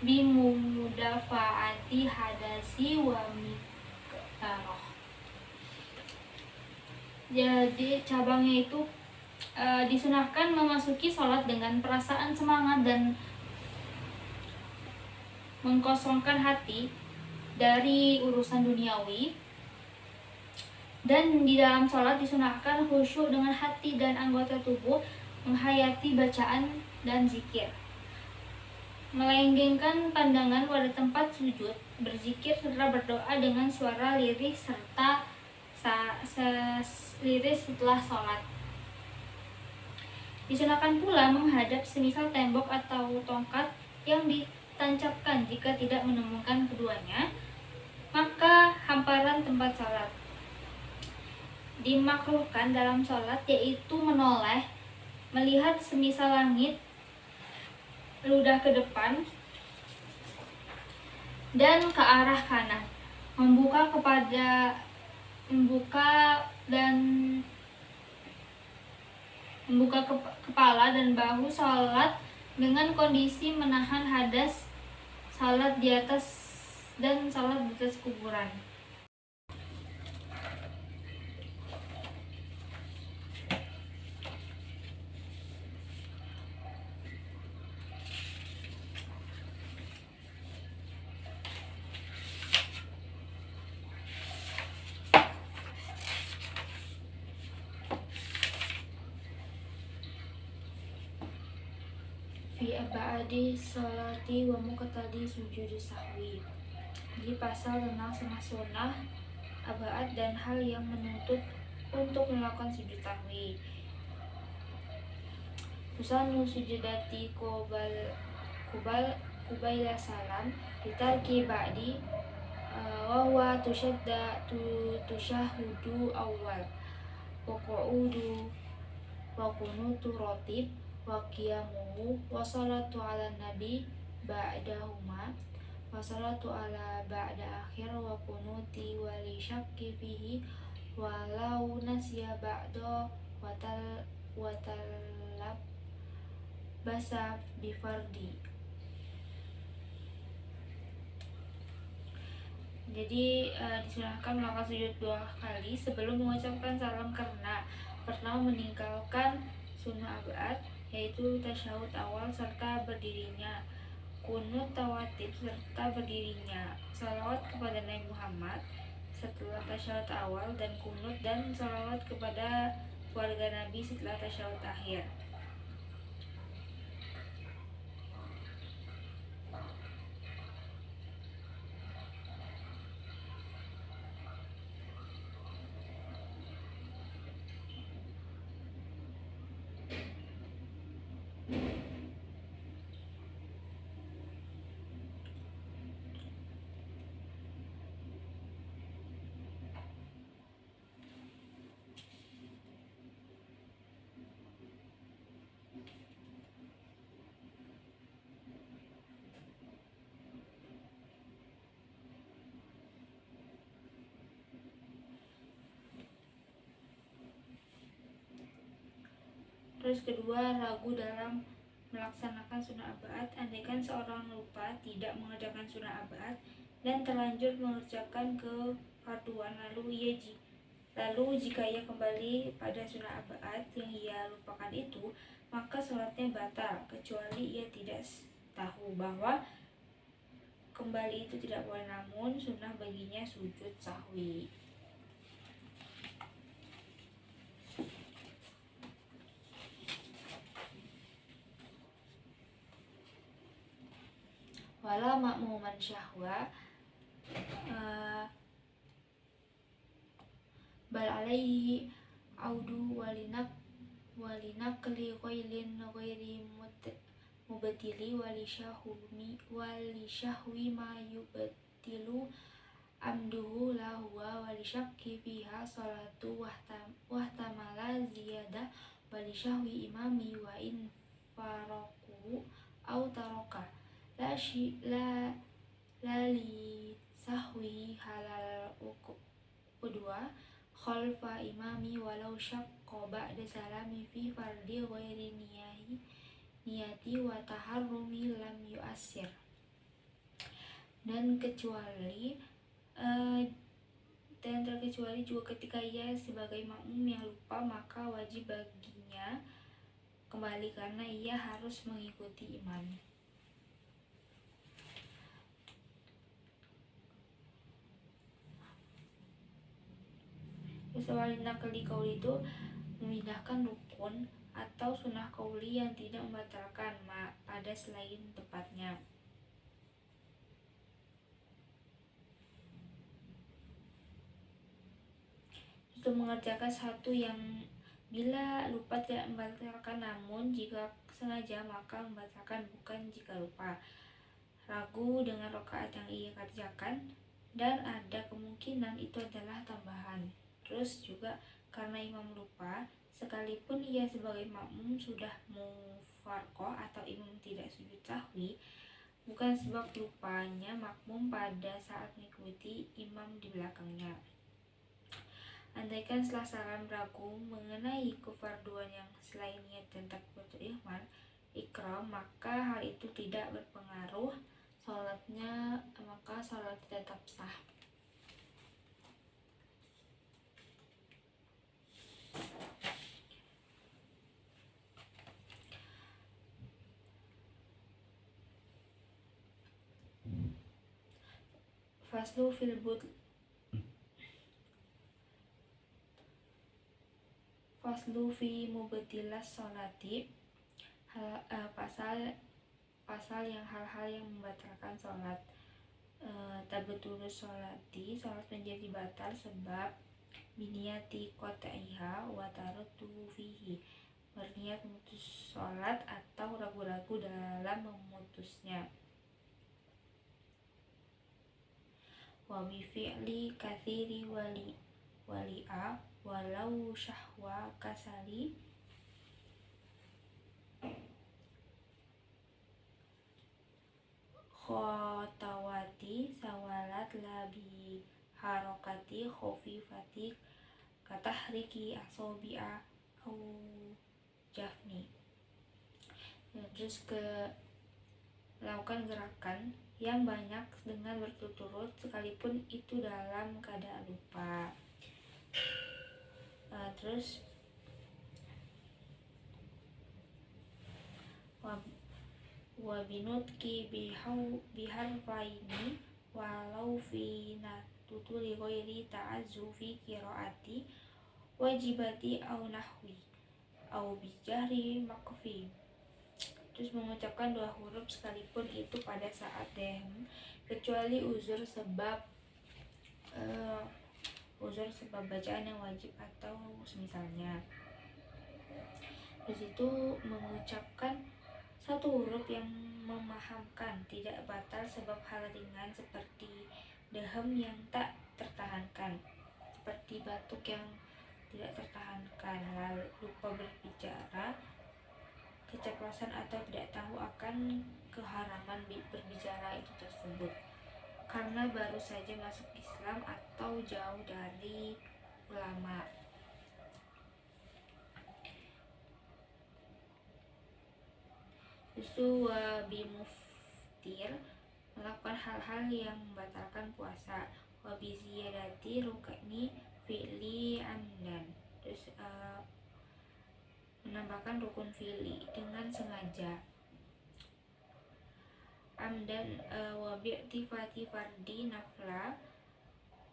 bimudafa'ati hadasi wa miktarah. Jadi cabangnya itu disunahkan memasuki sholat dengan perasaan semangat dan mengkosongkan hati dari urusan duniawi, dan di dalam sholat disunahkan khusyuk dengan hati dan anggota tubuh, menghayati bacaan dan zikir, melenggengkan pandangan pada tempat sujud, berzikir serta berdoa dengan suara lirih serta lirih setelah sholat. Disunahkan pula menghadap semisal tembok atau tongkat yang ditancapkan. Jika tidak menemukan keduanya, maka hamparan tempat sholat. Dimakruhkan dalam sholat yaitu menoleh, melihat semisal langit, ludah ke depan dan ke arah kanan, membuka kepala dan bahu. Sholat dengan kondisi menahan hadas salat di atas kuburan. Fi abadi sholati wa muqtadi sujud sahwi. Jadi pasal tentang sunnah abaat dan hal yang menuntut untuk melakukan sujud sahwi. Tusanu sujudati kubaila salam ditarki ba'di wa huwa tusyahudu awal wa qu'udu wa kunutu rotib wa qiyamuhu wa salatu ala nabi ba'dahuma wa salatu ala ba'da akhir wa kunuti wa li syakki fihi walau nasya ba'da wa talab basa bifardi. Jadi disunahkan melakukan sujud 2 kali sebelum mengucapkan salam karena pertama meninggalkan sunnah abad yaitu tasyahud awal serta berdirinya, kunut tawatib serta berdirinya, salawat kepada Nabi Muhammad setelah tasyahud awal dan kunut, dan salawat kepada keluarga Nabi setelah tasyahud akhir. Terus kedua, ragu dalam melaksanakan sunnah abad. Andaikan seorang lupa tidak mengerjakan sunnah abad dan terlanjur mengerjakan kefarduan, lalu jika ia kembali pada sunnah abad yang ia lupakan itu, maka sholatnya batal, kecuali ia tidak tahu bahwa kembali itu tidak boleh, namun sunnah baginya sujud sahwi. Wala makmuman syahwa bal alaihi audu walinak kli ghailin ghairi mubatili wali syahwi ma yubatilu amduhu lahuwa wali syakki fiha salatu wahtamala ziyadah wali syahwi imami wa in faraku au taroka la li sahwi halal kedua khalfa imami walau syaqqa ba'da salami fi fardi ghairi niyati wa taharrumi lam yu'assir. Dan terkecuali juga ketika ia sebagai makmum yang lupa, maka wajib baginya kembali karena ia harus mengikuti imam. Sewalina kali kauli itu memindahkan rukun atau sunnah kauli yang tidak membatalkan pada selain tepatnya. Itu mengerjakan satu yang bila lupa tidak membatalkan, namun jika sengaja maka membatalkan, bukan jika lupa. Ragu dengan rakaat yang ia kerjakan dan ada kemungkinan itu adalah tambahan. Terus juga karena imam lupa, sekalipun ia sebagai makmum sudah mufarqah atau imam tidak sujud sahwi, bukan sebab lupanya makmum pada saat mengikuti imam di belakangnya. Andaikan setelah salam ragu mengenai kefarduan yang selain niat dan takbiratul ihram, ikram, maka hal itu tidak berpengaruh sholatnya, maka sholat tetap sah. Faslu fil but Faslu fi mubtilas sholati, pasal yang hal-hal yang membatalkan sholat. Tabtulus sholati, sholat menjadi batal sebab biniyati qat'iha wa taraddudu fihi, berniat memutus sholat atau ragu-ragu dalam memutusnya. Wa bi fi'li katsiri wali'a walau syahwa kasari khotawati sawalat labi harokati khofifati katahriki asobi'a au jafni. Terus melakukan gerakan yang banyak dengan berturut-turut sekalipun itu dalam keadaan lupa. Terus wabinutki biharfaini walau fi natutuli ghairi ta'azzu fi qiraati wajibati au nahwi au bijari makfi. Terus mengucapkan 2 huruf sekalipun itu pada saat dehem, kecuali uzur sebab bacaan yang wajib atau semisalnya. Di situ mengucapkan 1 huruf yang memahamkan tidak batal sebab hal ringan seperti dehem yang tak tertahankan, seperti batuk yang tidak tertahankan, lalu lupa berbicara, keceplosan atau tidak tahu akan keharaman berbicara itu tersebut karena baru saja masuk Islam atau jauh dari ulama. Justru bimuftir, melakukan hal-hal yang membatalkan puasa. Wabiziyadati rukni fi'li amdan, terus menambahkan rukun fi'li dengan sengaja. Amdan wabi'tifati fardi nafla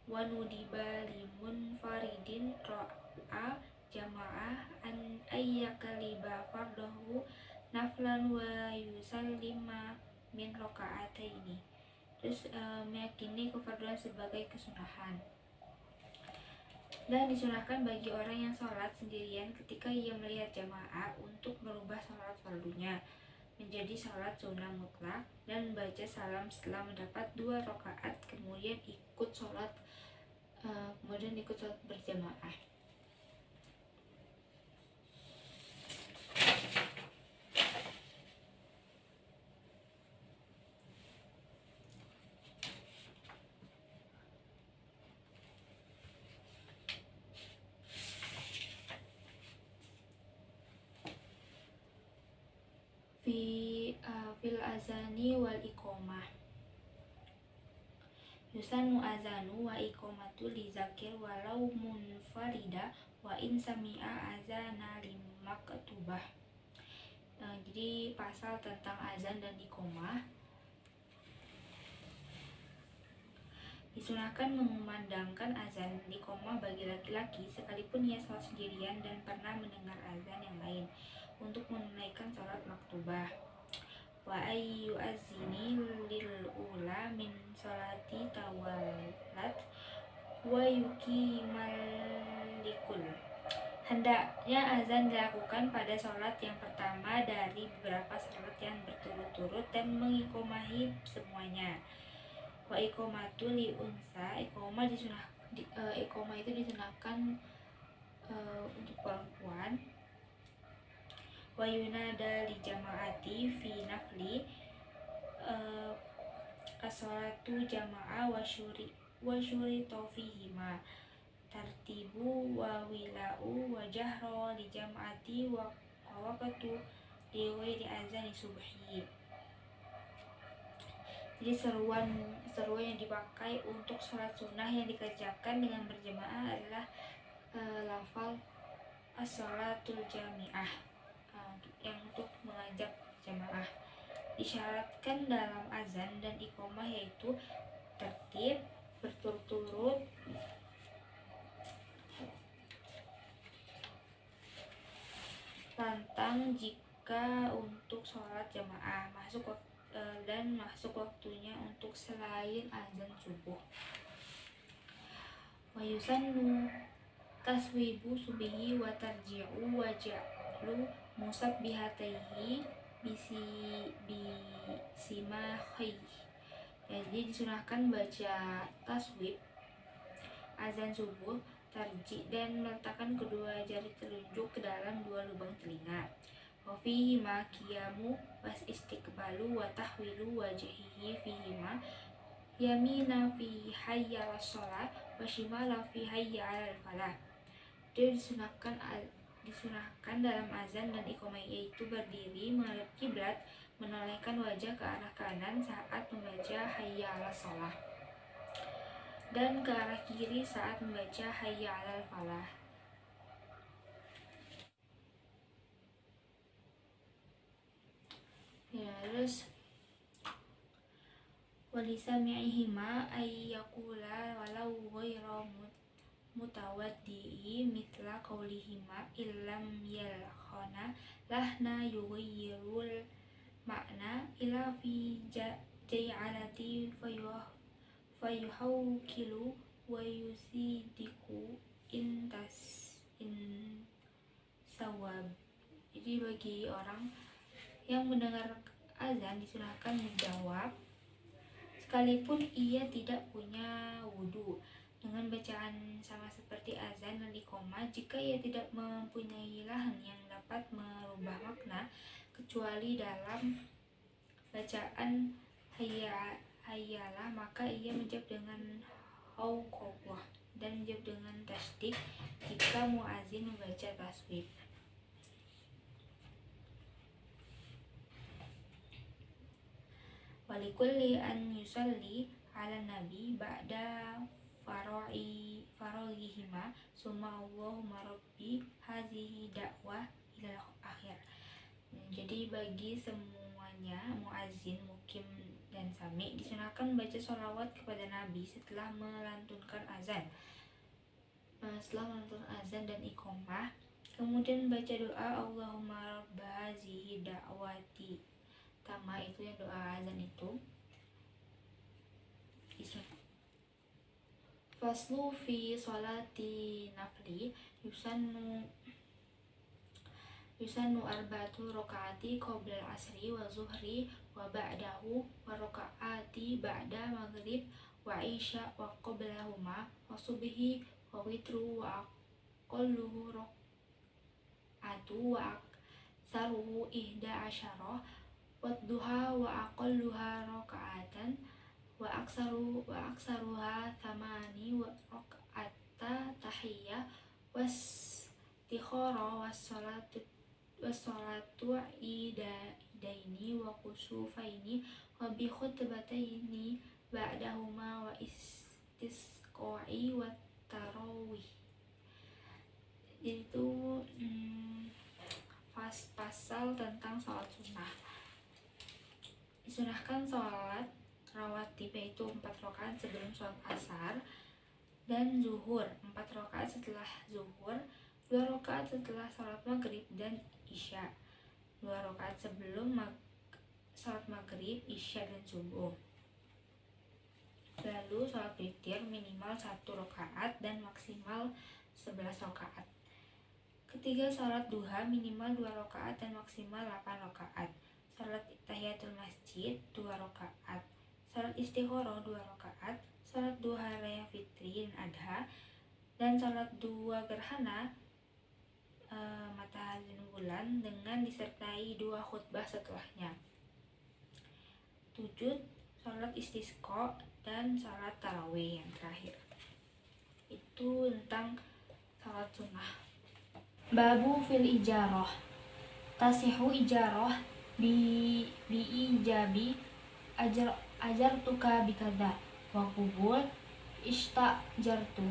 wa nudiba limun faridin ro'a jama'ah an ayyakaliba fardahu naflan wa yusallima min roka'ataini. Terus meyakini kefarduan sebagai kesunahan, dan disunahkan bagi orang yang sholat sendirian ketika ia melihat jamaah untuk merubah sholat fardunya menjadi sholat sunnah mutlak dan membaca salam setelah mendapat 2 rakaat, kemudian ikut sholat berjamaah. Fil azani wal iqomah, yusannu azanu wa iqomatu li zakir walau munfarida wa in sami'a azana limaktubah. Jadi pasal tentang azan dan iqomah, disunahkan mengumandangkan azan dan iqomah bagi laki-laki sekalipun ia sholat sendirian dan pernah mendengar azan yang lain untuk menunaikan sholat maktubah. Wa ayyu azini lil ula min sholati tawalat wa yuqimal likul. Hendaknya azan dilakukan pada sholat yang pertama dari beberapa sholat yang berturut-turut dan mengiqomahi semuanya. Wa iqomatu li unsa, iqomah itu disunahkan untuk perempuan. Wa yunada li jama'ati fi nafli as-sholatu jama'ah wa syuri tawfihima tartibu wa wila'u wa jahro li jama'ati wa waqtu di ghairi azani subhi. Jadi seruan yang dipakai untuk sholat sunnah yang dikerjakan dengan berjamaah adalah lafal as-sholatul jami'ah, yang untuk mengajak jamaah. Disyaratkan dalam azan dan iqomah yaitu tertib, berturut-turut, pantang jika untuk sholat jamaah, dan masuk waktunya untuk selain azan subuh. Wa yusannu taswibu subihi wa tarji'u wa ja'lu musabbihataihi bisimahai. Jadi disunahkan baca taswib azan subuh, tarji, dan meletakkan kedua jari telunjuk ke dalam dua lubang telinga. Wa fihi ma qiyamu was istiqbalu wa tahwilu wajhihi fihi ma yamina fi hayya as-shalah wa shimala fi hayya 'alal falah. Dia disunahkan dalam azan dan iqamah yaitu berdiri menghadap kiblat, menolehkan wajah ke arah kanan saat membaca hayya 'alas shalah dan ke arah kiri saat membaca hayya 'alal falah. Ya, terus walisami'ihima ayyakula walau ghairu mutawaddi'i mitla qaulihima illam yalkhana lahna yughayyirul makna ila fi ja'alati fayuhawkilu wa yusidiku in sawab. Jadi bagi orang yang mendengar azan disunahkan menjawab sekalipun ia tidak punya wudhu dengan bacaan sama seperti azan dan iqomah jika ia tidak mempunyai lahan yang dapat merubah makna kecuali dalam bacaan hayyalah, maka ia menjawab dengan hauqawah dan menjawab dengan tasdik jika muazin membaca taswib. Walikulli an yusalli ala nabi ba'da faragihima summa Allahumma rabbi hazihi da'wah ila akhir. Jadi bagi semuanya muazin, mukim, dan sami disunahkan membaca sholawat kepada Nabi setelah melantunkan azan. Dan iqomah, kemudian baca doa Allahumma rabba hazihi da'wati tama, itu yang doa azan itu. Faslu fi sholati nafli yusannu arba'atu rakaati qabla al-asri wa zuhri wa ba'dahu wa rakaati ba'da maghrib wa isya wa qablahuma wa subhi wa witru wa aqalluhu rakaatu wa aksaruhu ihda asyarah wa duha wa aqalluha rakaatan wa aksaruha thamani wa rakaata tahiyya wastikhara wassalatu idaini wa kusufaini wa bi khutbataini ba'dahuma wa istisqa'i wa tarawih. Itu pasal tentang sholat sunnah. Disunahkan sholat rawatib yaitu 4 rakaat sebelum sholat asar dan zuhur, 4 rakaat setelah zuhur, 2 rakaat setelah sholat maghrib dan isya, 2 rakaat sebelum sholat maghrib, isya, dan subuh. Lalu sholat witir minimal 1 rakaat dan maksimal 11 rakaat. Ketiga, sholat duha minimal 2 rakaat dan maksimal 8 rakaat. Sholat tahiyatul masjid 2 rakaat. Sholat istikharah 2 rakaat. Sholat duha raya fitri dan adha, dan sholat 2 gerhana matahari dan bulan dengan disertai 2 khutbah setelahnya. 7. Sholat istisqa dan sholat tarawih yang terakhir. Itu tentang sholat sunnah. Babu fil ijarah. Tasihu ijarah bi ijabi ajar tuka bikada wa qubul istajartu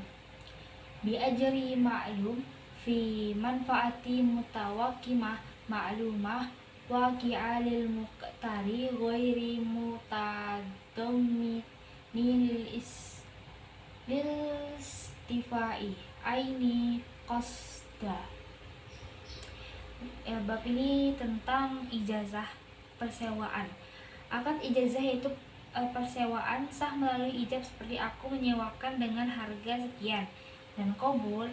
bi ajri ma'lum fi manfaati mutawakimah ma'lumah wa ki'alil muqtari ghairi mutadammi lil istifai aini qasda. Bab ini tentang ijazah persewaan. Akad ijazah yaitu persewaan sah melalui ijab seperti aku menyewakan dengan harga sekian, dan qabul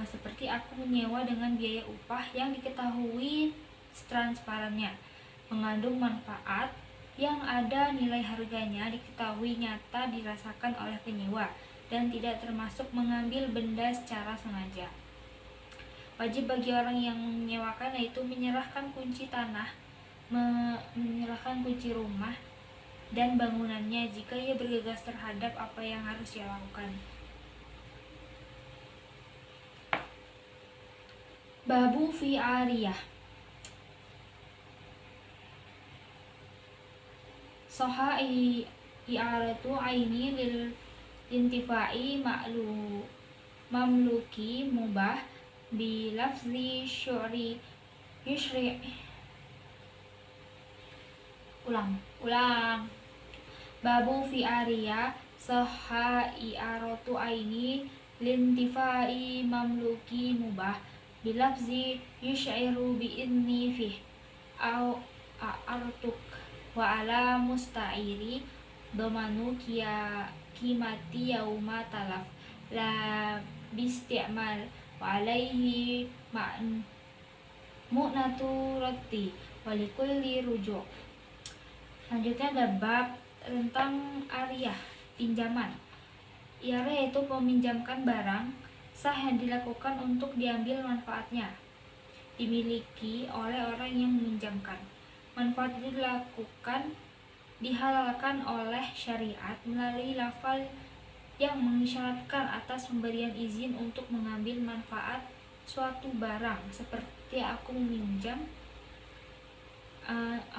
seperti aku menyewa dengan biaya upah yang diketahui transparannya, mengandung manfaat yang ada nilai harganya diketahui nyata dirasakan oleh penyewa dan tidak termasuk mengambil benda secara sengaja. Wajib bagi orang yang menyewakan yaitu menyerahkan kunci tanah, menyerahkan kunci rumah dan bangunannya jika ia bergegas terhadap apa yang harus ia lakukan. Babu fi ariyah. Soha i'aratu aini lil intifai mamluki mubah bi lafzi syu'ri yushri. Ulang. Babu fi ariyah soha i'aratu aini lintifai mamluki mubah bilafzi yush'iru bi'idni fih au a'artuk wa ala musta'iri domanu kimati yauma talaf la bisti'mal wa alaihi mu'natu rati walikulli rujuk. Selanjutnya ada bab tentang ariyah, pinjaman. Iarah yaitu meminjamkan barang sah yang dilakukan untuk diambil manfaatnya, dimiliki oleh orang yang meminjamkan. Manfaat itu dihalalkan oleh syariat melalui lafal yang mengisyaratkan atas pemberian izin untuk mengambil manfaat suatu barang, seperti aku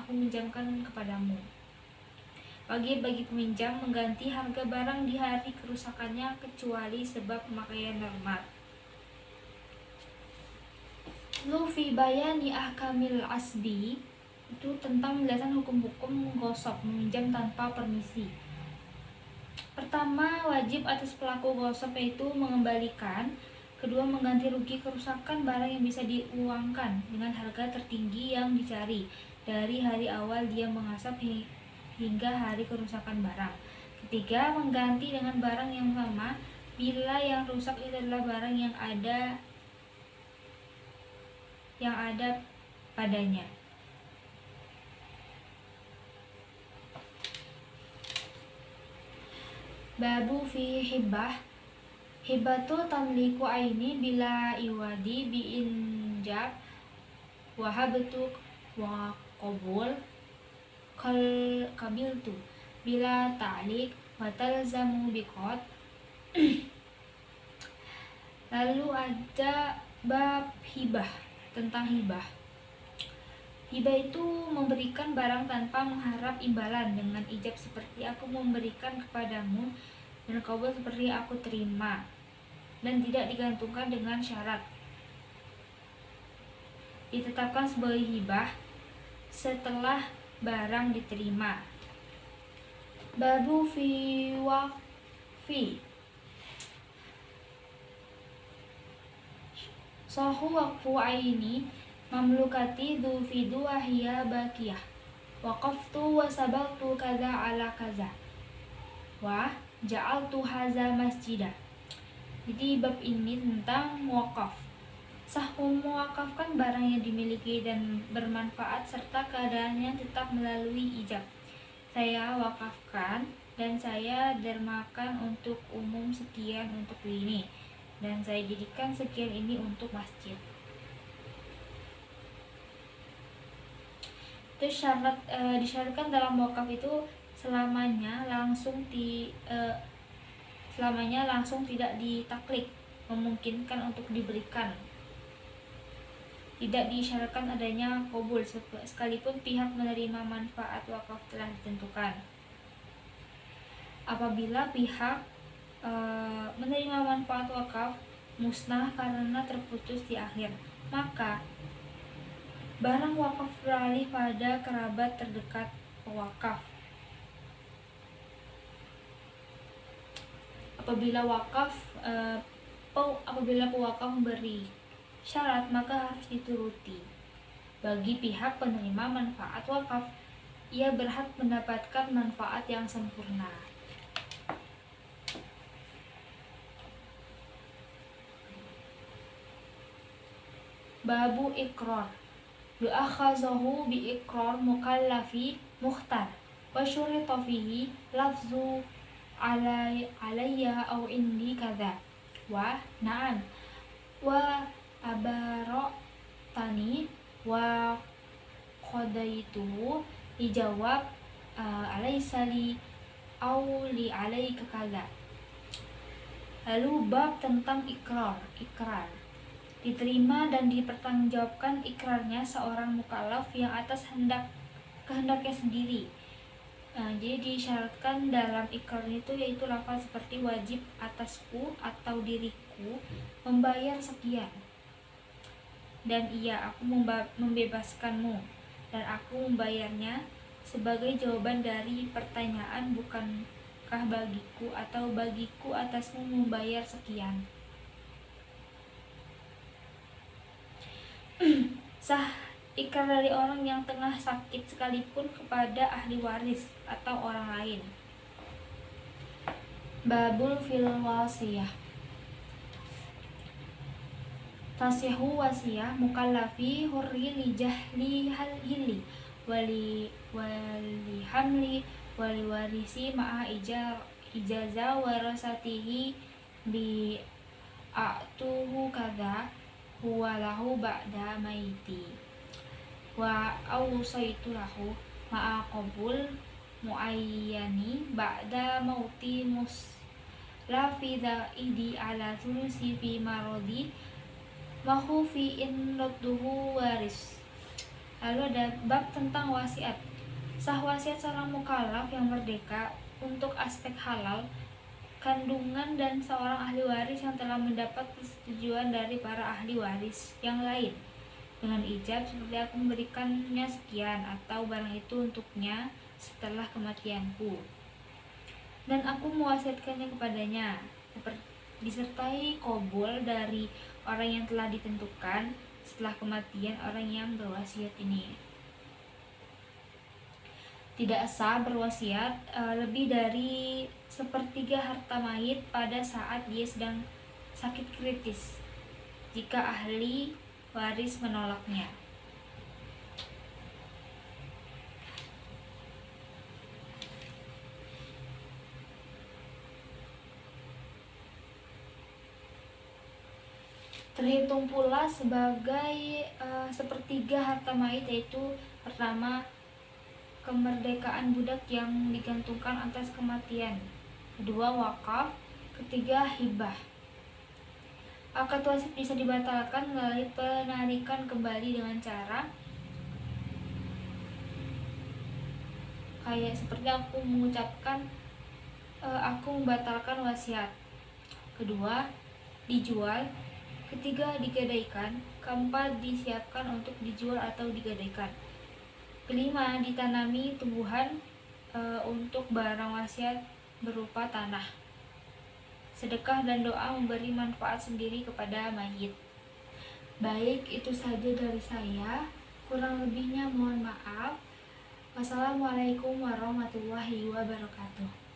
minjamkan kepadamu. Wajib bagi peminjam mengganti harga barang di hari kerusakannya kecuali sebab pemakaian normal. Lufi bayani ahkamil asbi itu tentang penjelasan hukum-hukum gosok, meminjam tanpa permisi. Pertama, wajib atas pelaku gosok yaitu mengembalikan. Kedua, mengganti rugi kerusakan barang yang bisa diuangkan dengan harga tertinggi yang dicari dari hari awal dia mengasap hingga hari kerusakan barang. Ketiga, mengganti dengan barang yang sama bila yang rusak itu adalah barang yang ada padanya. Babu fi hibbah. Hibbatu tamliku aini bila iwadi bi injab wahabtu wa qabul kabiltu bila ta'liq wa talzamu biqad. Lalu ada bab hibah, tentang hibah. Hibah itu memberikan barang tanpa mengharap imbalan dengan ijab seperti aku memberikan kepadamu dan qabul seperti aku terima, dan tidak digantungkan dengan syarat. Ditetapkan sebagai hibah setelah barang diterima. Babu fi waqfi. Sahu waqfu aini mamlukati du fi duwahiya bakiyah waqaftu wa sabaqtu kaza ala kaza wa ja'altu haza masjidah. Jadi bab ini tentang wakaf. Sah mewakafkan barang yang dimiliki dan bermanfaat serta keadaannya tetap melalui ijab. Saya wakafkan dan saya dermakan untuk umum sekian untuk ini, dan saya jadikan sekian ini untuk masjid. Itu disyaratkan dalam wakaf itu selamanya langsung tidak ditaklik, memungkinkan untuk diberikan. tidak diisyaratkan adanya qabul sekalipun pihak menerima manfaat wakaf telah ditentukan. Apabila pihak menerima manfaat wakaf musnah karena terputus di akhir, maka barang wakaf beralih pada kerabat terdekat pewakaf. Apabila pewakaf memberi syarat, maka harus dituruti. Bagi pihak penerima manfaat wakaf, ia berhak mendapatkan manfaat yang sempurna. Babu iqrar yu'akhazahu bi iqrar mukallafi mukhtar wa syurita fihi lafzu alayya aw indi kadza wa na'am wa abarotani wa qadaitu dijawab alaisali aw li alaika kadza. Lalu bab tentang ikrar. Diterima dan dipertanggungjawabkan ikrarnya seorang mukallaf yang atas kehendaknya sendiri. Jadi disyaratkan dalam ikrar itu yaitu lafaz seperti wajib atasku atau diriku membayar sekian, dan aku membebaskanmu dan aku membayarnya sebagai jawaban dari pertanyaan bukankah bagiku atau bagiku atasmu membayar sekian. Sah ikrar dari orang yang tengah sakit sekalipun kepada ahli waris atau orang lain. Babul fil wasiyah. Tasihu wasiyah mukallafi hurri li jahli hilli wali hamli wali warisi ma'a ijaza warasatihi bi a'tuhu kadza huwa lahu ba'da maiti wa awsaitu lahu ma'a qabul muayyani ba'da mauti muslafi dhaidi ala thulusi fi marodi mahufi in radduhu waris. Lalu ada bab tentang wasiat. Sah wasiat seorang mukallaf yang merdeka untuk aspek halal kandungan dan seorang ahli waris yang telah mendapat persetujuan dari para ahli waris yang lain dengan ijab seperti aku memberikannya sekian atau barang itu untuknya setelah kematianku dan aku mewasiatkannya kepadanya, disertai qabul dari orang yang telah ditentukan setelah kematian orang yang berwasiat ini. Tidak sah berwasiat lebih dari sepertiga harta mayit pada saat dia sedang sakit kritis jika ahli waris menolaknya. Terhitung pula sebagai sepertiga harta mayit, yaitu pertama kemerdekaan budak yang digantungkan atas kematian, kedua wakaf, ketiga hibah. Akad wasiat bisa dibatalkan melalui penarikan kembali dengan cara kayak seperti aku mengucapkan aku membatalkan wasiat. Kedua, dijual. Ketiga, digadaikan. Keempat, disiapkan untuk dijual atau digadaikan. Kelima, ditanami tumbuhan untuk barang wasiat berupa tanah. Sedekah dan doa memberi manfaat sendiri kepada mayit. Baik, itu saja dari saya. Kurang lebihnya mohon maaf. Wassalamualaikum warahmatullahi wabarakatuh.